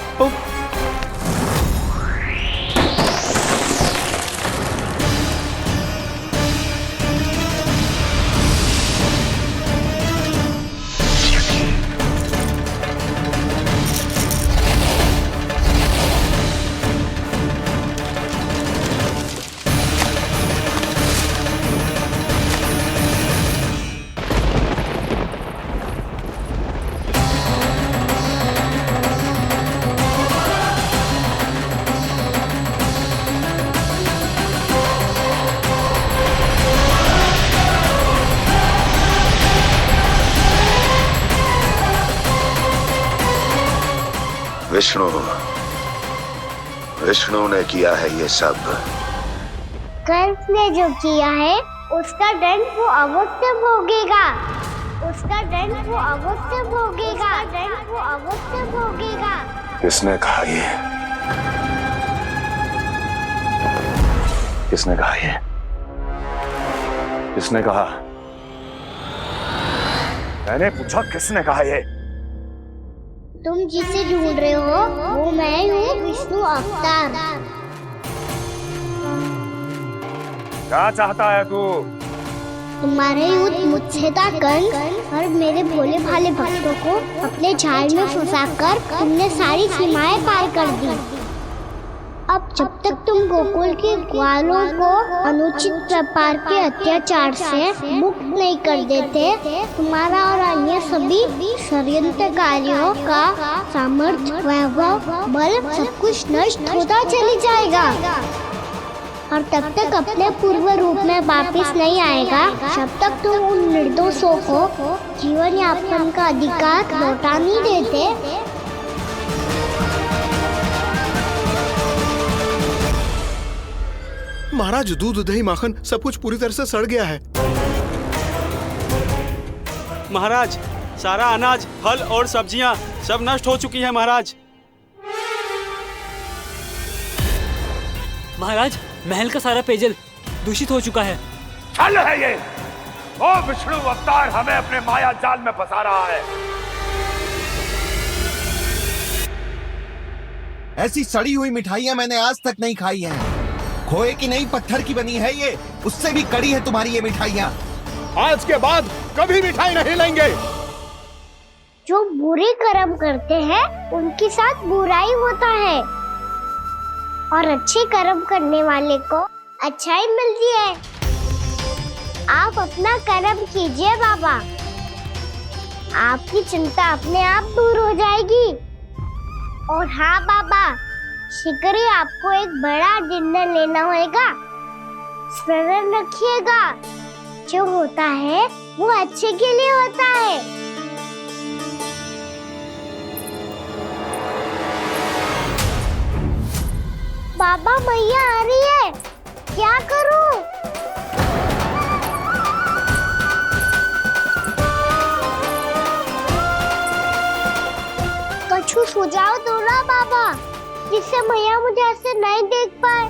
F: विष्णु ने किया है ये सब।
A: कंस ने जो किया है उसका दंड वो अवश्य भोगेगा, उसका दंड वो अवश्य भोगेगा, दंड वो अवश्य भोगेगा।
F: किसने कहा ये? किसने कहा ये? किसने कहा? मैंने पूछा किसने कहा ये?
A: तुम जिसे ढूंढ रहे हो वो मैं हूँ, विष्णु अवतार।
F: क्या चाहता है तू?
A: तुम्हारे युद्ध मुझसे था कंस, और मेरे भोले भाले भक्तों को अपने जाल में फंसाकर तुमने सारी सीमाएं पार कर दी। अब जब तक तुम गोकुल के ग्वालों को अनुचित व्यापार के अत्याचार से मुक्त नहीं कर देते, तुम्हारा और अन्य सभी षड्यंत्रकारियों का सामर्थ्य, वैभव, बल सब कुछ नष्ट होता चली जाएगा, और तब तक अपने पूर्व रूप में वापस नहीं आएगा जब तक तुम उन निर्दोषों को जीवन यापन का अधिकार लौटा नहीं देते।
K: महाराज, दूध दही माखन सब कुछ पूरी तरह से सड़ गया है।
L: महाराज, सारा अनाज, फल और सब्जियां सब नष्ट हो चुकी है महाराज।
S: महाराज, महल का सारा पेयजल दूषित हो चुका है।
F: छल है ये। ओ विष्णु अवतार हमें अपने माया जाल में फंसा रहा है।
T: ऐसी सड़ी हुई मिठाइयां मैंने आज तक नहीं खाई हैं। खोए की नहीं, पत्थर की बनी है ये, उससे भी कड़ी है तुम्हारी ये मिठाइयां।
D: आज के बाद कभी मिठाई नहीं लेंगे।
A: जो बुरे कर्म करते हैं उनके साथ बुराई होता है और अच्छे कर्म करने वाले को अच्छाई मिलती है। आप अपना कर्म कीजिए बाबा, आपकी चिंता अपने आप दूर हो जाएगी। और हाँ बाबा, शीघ्र ही आपको एक बड़ा डिनर लेना होगा। स्मरण रखिएगा, जो होता है वो अच्छे के लिए होता है। बाबा मैया आ रही है, क्या करूं? कछु सुझाव दो ना बाबा, जिससे मैया मुझे ऐसे नहीं देख पाए।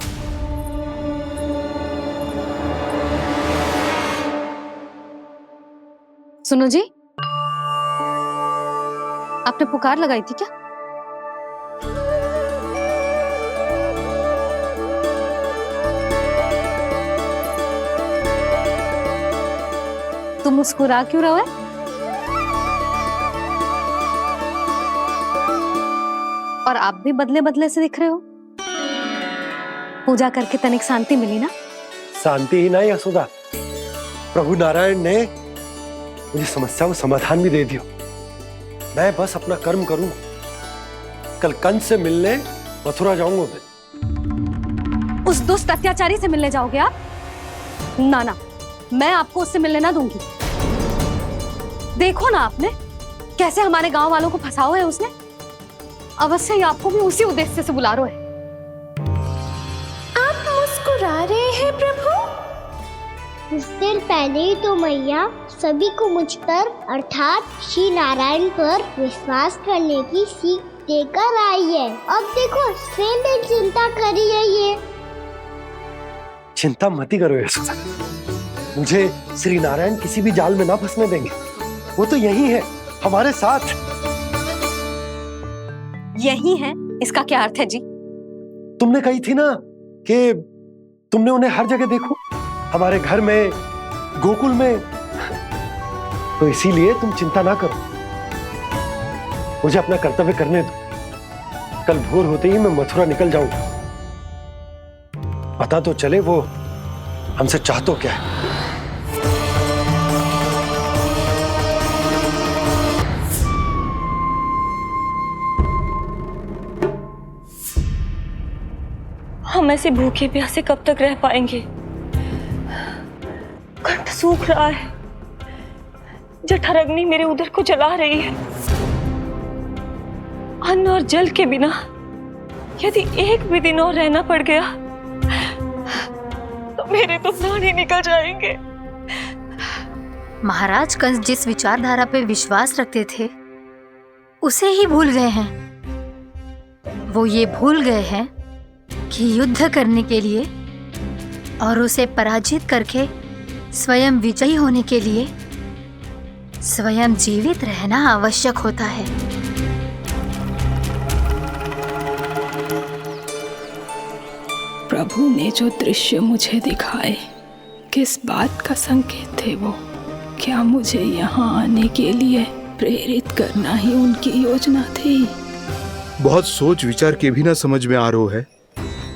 C: सुनो जी, आपने पुकार लगाई थी क्या? तुम मुस्कुरा क्यों रहे हो? और आप भी बदले बदले से दिख रहे हो। पूजा करके तनिक शांति मिली ना?
D: शांति ही नहीं यशोदा, प्रभु नारायण ने मुझे समस्या को समाधान भी दे दिया। मैं बस अपना कर्म करूं। कल कंस से मिलने मथुरा जाऊंगा मैं।
C: उस दुष्ट अत्याचारी से मिलने जाओगे आप? ना ना, मैं आपको उससे मिलने ना दूंगी। देखो ना आपने कैसे हमारे गांव वालों को फंसाओ है उसने। अवश्य ही आपको भी उसी उद्देश्य से बुला रहा है।
A: आप मुस्कुरा रहे हैं प्रभु? कुछ देर पहले ही तो मैया सभी को मुझ पर अर्थात श्री नारायण पर विश्वास करने की सीख देकर आई है। अब देखो स्वयं भी चिंता करी है ये।
D: चिंता मत ही करो यशोदा, मुझे श्री नारायण किसी भी जाल में ना फंसने देंगे। वो तो यही है हमारे साथ।
C: यही है, इसका क्या अर्थ है जी?
D: तुमने कही थी ना कि तुमने उन्हें हर जगह देखो, हमारे घर में, गोकुल में। तो इसीलिए तुम चिंता ना करो, मुझे अपना कर्तव्य करने दो। कल भोर होते ही मैं मथुरा निकल जाऊंगा। पता तो चले वो हमसे चाहतो क्या है।
P: हम ऐसे भूखे प्यासे कब तक रह पाएंगे? कंठ सूख रहा है, जठराग्नि मेरे उदर को जला रही है। अन्न और जल के बिना यदि एक भी दिन और रहना पड़ गया तो मेरे तो प्राण ही निकल जाएंगे।
U: महाराज कंस जिस विचारधारा पे विश्वास रखते थे उसे ही भूल गए हैं। वो ये भूल गए हैं कि युद्ध करने के लिए और उसे पराजित करके स्वयं विजयी होने के लिए स्वयं जीवित रहना आवश्यक होता है।
N: प्रभु ने जो दृश्य मुझे दिखाए, किस बात का संकेत थे वो? क्या मुझे यहाँ आने के लिए प्रेरित करना ही उनकी योजना थी?
M: बहुत सोच विचार के भी ना समझ में आ रहा है।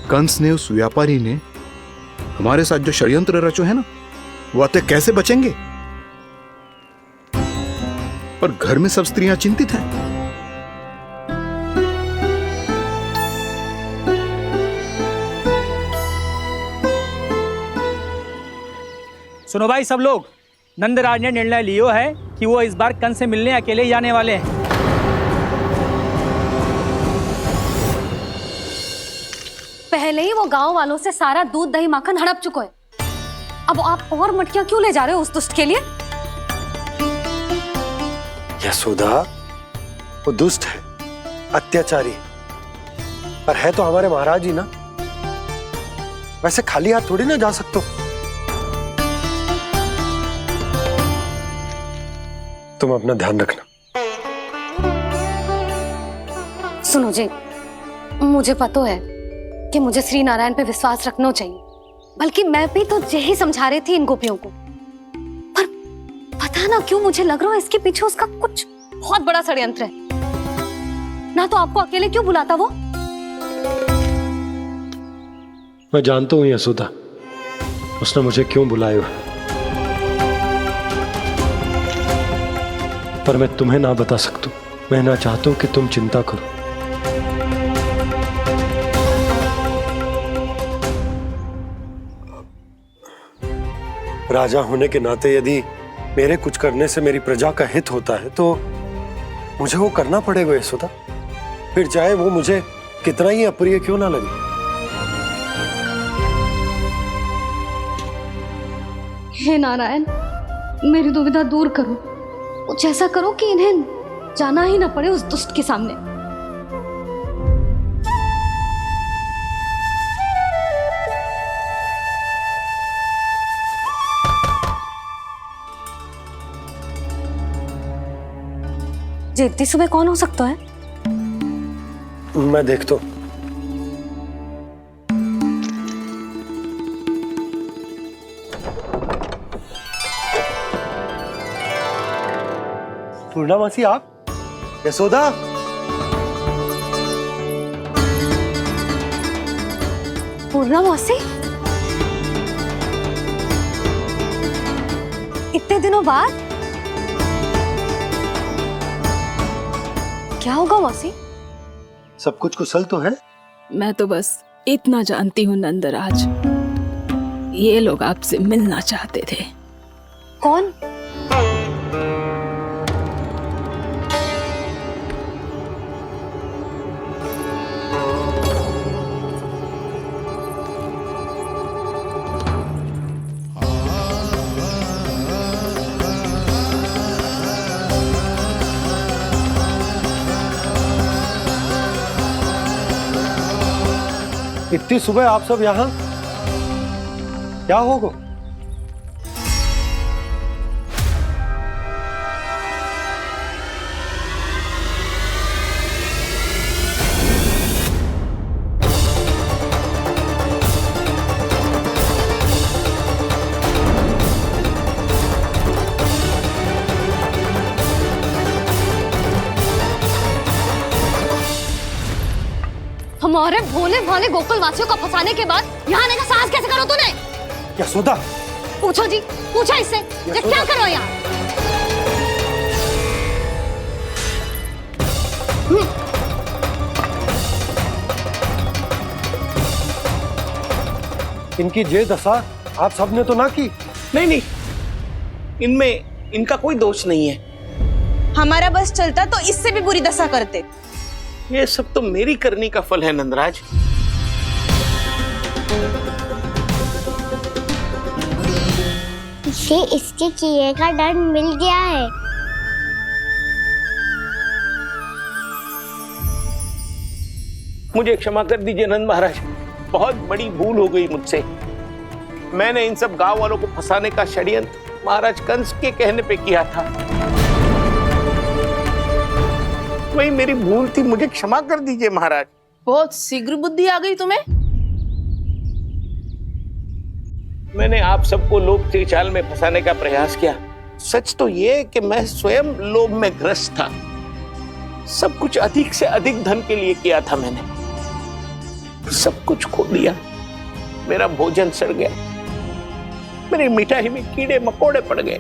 M: कंस ने, उस व्यापारी ने हमारे साथ जो षड्यंत्र रचो है ना, वो आते कैसे बचेंगे? पर घर में सब स्त्रियां चिंतित हैं।
S: सुनो भाई सब लोग, नंदराज ने निर्णय लियो है कि वो इस बार कंस से मिलने अकेले ही आने वाले हैं।
C: पहले ही वो गांव वालों से सारा दूध दही माखन हड़प चुका है। अब आप और मटकियां क्यों ले जा रहे हो उस दुष्ट के लिए?
D: यशोदा, वो दुष्ट है, अत्याचारी, पर है तो हमारे महाराज ही ना। वैसे खाली हाथ थोड़ी ना जा सकते हो। तुम अपना ध्यान रखना।
C: सुनो जी, मुझे पता है कि मुझे श्री नारायण पे विश्वास रखना चाहिए, बल्कि मैं भी तो यही समझा रही थी इन गोपियों को। पर पता ना क्यों मुझे लग रहा है इसके पीछे उसका कुछ बहुत बड़ा षड्यंत्र है। ना तो आपको अकेले क्यों बुलाता वो?
D: मैं जानता हूँ यशोदा, उसने मुझे क्यों बुलाया, पर मैं तुम्हें ना बता सकता हूँ। मैं ना चाहता हूँ कि तुम चिंता करो। राजा होने के नाते यदि मेरे कुछ करने से मेरी प्रजा का हित होता है तो मुझे वो करना पड़ेगा यशोदा, फिर चाहे वो मुझे कितना ही अप्रिय क्यों ना लगे।
C: हे नारायण, मेरी दुविधा दूर करो। कुछ ऐसा करो कि इन्हें जाना ही ना पड़े उस दुष्ट के सामने। जी इतनी सुबह कौन हो सकता है?
D: मैं देखता हूं। पूर्णा मासी, आप? यशोदा?
C: पूर्णा मासी, इतने दिनों बाद? क्या होगा मासी?
D: सब कुछ कुशल तो है?
N: मैं तो बस इतना जानती हूँ नंदराज, ये लोग आपसे मिलना चाहते थे।
C: कौन?
D: इतनी सुबह आप सब यहाँ? क्या होगा?
C: हमारे भोले भाले गोकुल वासियों को फंसाने के बाद यहाँ आने का साहस कैसे करो तूने?
D: यशोदा!
C: पूछो जी, पूछो इससे, ये क्या करो यहाँ?
D: इनकी ये दशा आप सबने तो ना की?
O: नहीं नहीं, इनमें इनका कोई दोष नहीं है।
G: हमारा बस चलता तो इससे भी बुरी दशा करते।
O: ये सब तो मेरी करनी का फल है नंदराज।
A: इसे इसके किए का डर मिल गया है।
O: मुझे क्षमा कर दीजिए नंद महाराज, बहुत बड़ी भूल हो गई मुझसे। मैंने इन सब गांव वालों को फंसाने का षड्यंत्र महाराज कंस के कहने पे किया था। वही मेरी भूल थी, मुझे क्षमा कर दीजिए महाराज।
G: बहुत शीघ्र बुद्धि आ गई तुम्हें।
O: मैंने आप सबको लोभ के जाल में फंसाने का प्रयास किया। सच तो ये कि मैं स्वयं लोभ में ग्रस्त था। सब कुछ अधिक से अधिक धन के लिए किया था मैंने। सब कुछ खो दिया। मेरा भोजन सड़ गया, मेरी मिठाई में कीड़े मकोड़े पड़ गए,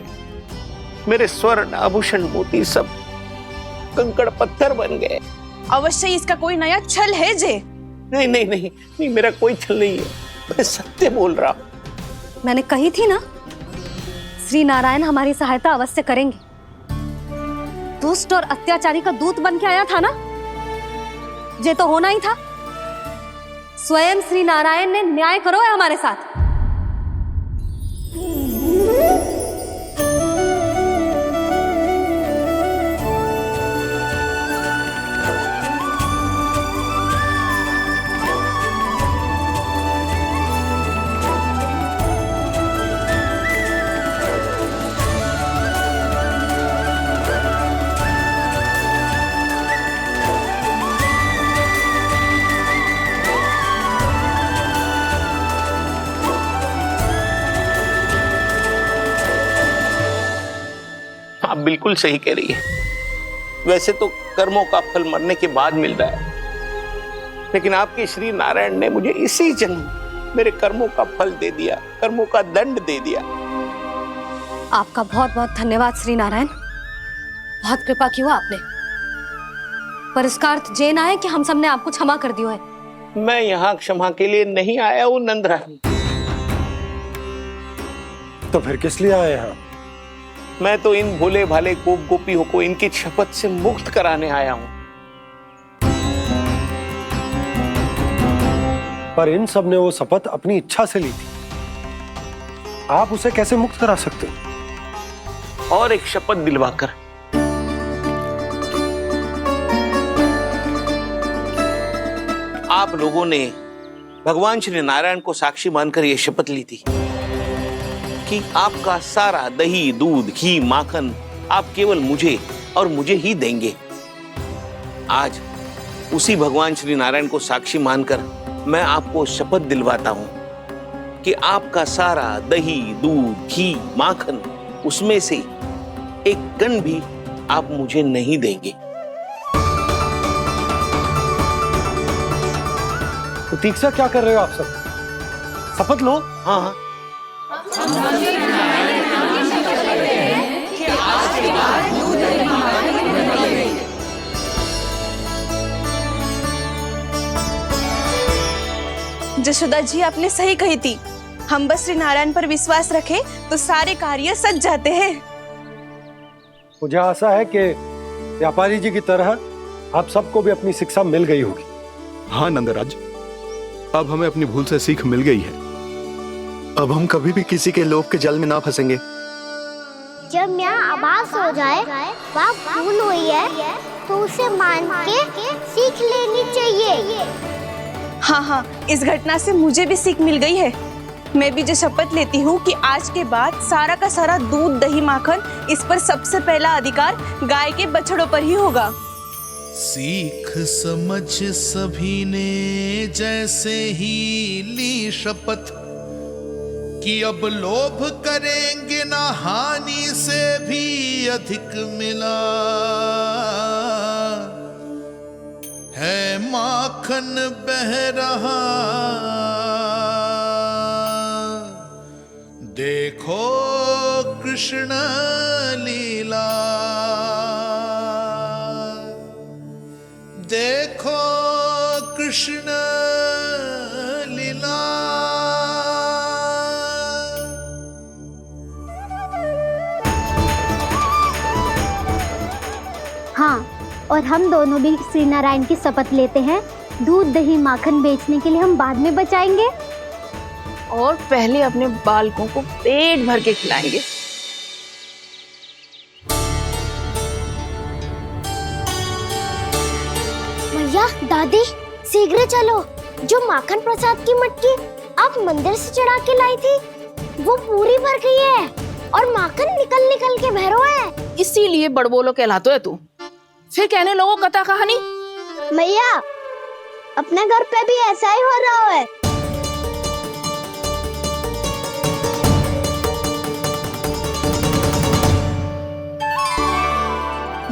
O: मेरे स्वर्ण आभूषण मोती सब कंकड़ पत्थर बन गए।
G: अवश्य इसका कोई नया छल है जे।
O: नहीं नहीं नहीं नहीं, मेरा कोई छल नहीं है, मैं सत्य बोल रहा हूं।
C: मैंने कही थी ना, श्री नारायण हमारी सहायता अवश्य करेंगे। दुष्ट और अत्याचारी का दूत बन के आया था ना, ये तो होना ही था। स्वयं श्री नारायण ने न्याय करो है हमारे साथ।
O: आप बिल्कुल सही कह रही है। वैसे तो कर्मों का फल मरने के बाद मिल रहा है, लेकिन आपके श्री नारायण ने मुझे इसी जन्म मेरे कर्मों का फल दे दिया, कर्मों का दंड दे दिया।
C: आपका बहुत बहुत धन्यवाद श्री नारायण, बहुत कृपा की हो आपने। पर इसका अर्थ ये ना है कि हम सबने आपको क्षमा कर दिया है।
O: मैं यहाँ क्षमा के लिए नहीं आया हूँ नंदरानी।
D: तो फिर किस लिए आए हैं?
O: मैं तो इन भोले भाले गोप गोपियों को इनकी शपथ से मुक्त कराने आया हूँ।
D: पर इन सब ने वो शपथ अपनी इच्छा से ली थी, आप उसे कैसे मुक्त करा सकते हो?
O: और एक शपथ दिलवाकर। आप लोगों ने भगवान श्री नारायण को साक्षी मानकर यह शपथ ली थी कि आपका सारा दही, दूध, घी, माखन आप केवल मुझे और मुझे ही देंगे। आज उसी भगवान श्री नारायण को साक्षी मानकर मैं आपको शपथ दिलवाता हूं कि आपका सारा दही, दूध, घी, माखन उसमें से एक कण भी आप मुझे नहीं देंगे।
D: प्रतीक्षा क्या कर रहे हो आप सब? शपथ लो।
O: हाँ हाँ।
J: जशोदा जी, आपने सही कही थी। हम बस श्री नारायण पर विश्वास रखें तो सारे कार्य सज जाते हैं।
D: मुझे आशा है कि व्यापारी जी की तरह आप सबको भी अपनी शिक्षा मिल गई होगी।
K: हाँ नंदराज, अब हमें अपनी भूल से सीख मिल गई है। अब हम कभी भी किसी के लोभ के जल में ना फंसेंगे।
A: जब यहाँ आभास हो जाए वहाँ भूल हुई है तो उसे मान के सीख लेनी चाहिए।
J: हाँ हाँ, इस घटना से मुझे भी सीख मिल गई है। मैं भी जो शपथ लेती हूँ कि आज के बाद सारा का सारा दूध, दही, माखन इस पर सबसे पहला अधिकार गाय के बछड़ों पर ही होगा।
T: सीख समझ सभी ने जैसे ही ली शपथ कि अब लोभ करेंगे ना हानि से भी अधिक मिला है, माखन बह रहा देखो कृष्ण लीला, देखो कृष्ण लीला।
A: हाँ, और हम दोनों भी श्री नारायण की शपथ लेते हैं, दूध, दही, माखन बेचने के लिए हम बाद में बचाएंगे
G: और पहले अपने बालकों को पेट भर के खिलाएंगे।
A: भैया, दादी, शीघ्र चलो। जो माखन प्रसाद की मटकी आप मंदिर से चढ़ा के लाई थी वो पूरी भर गई है और माखन निकल निकल के बह रहा है।
G: इसीलिए बड़बोलो कहलाते है तू। फिर कहने लोगों कथा कहानी।
A: भैया, अपने घर पे भी ऐसा ही हो रहा है।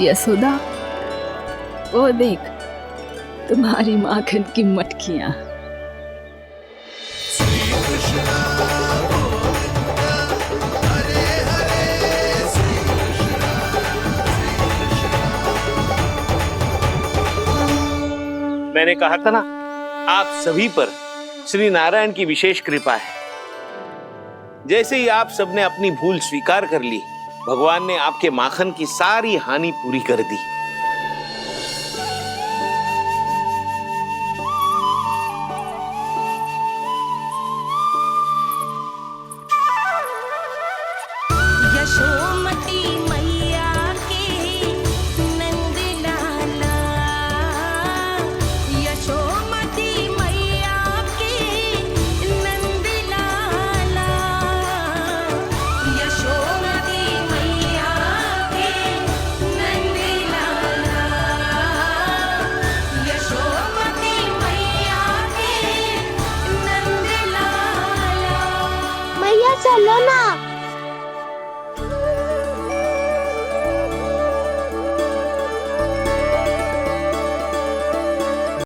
N: यशोदा, वो देख तुम्हारी माखन की मटकियां।
O: मैंने कहा था ना, आप सभी पर श्री नारायण की विशेष कृपा है। जैसे ही आप सबने अपनी भूल स्वीकार कर ली, भगवान ने आपके माखन की सारी हानि पूरी कर दी।
B: यशोमती मैया के नंद लाला, यशोमती मैया के नंद लाला, यशोमती मैया के नंद लाला, यशोमती मैया के नंद लाला।
A: मैया चलो ना।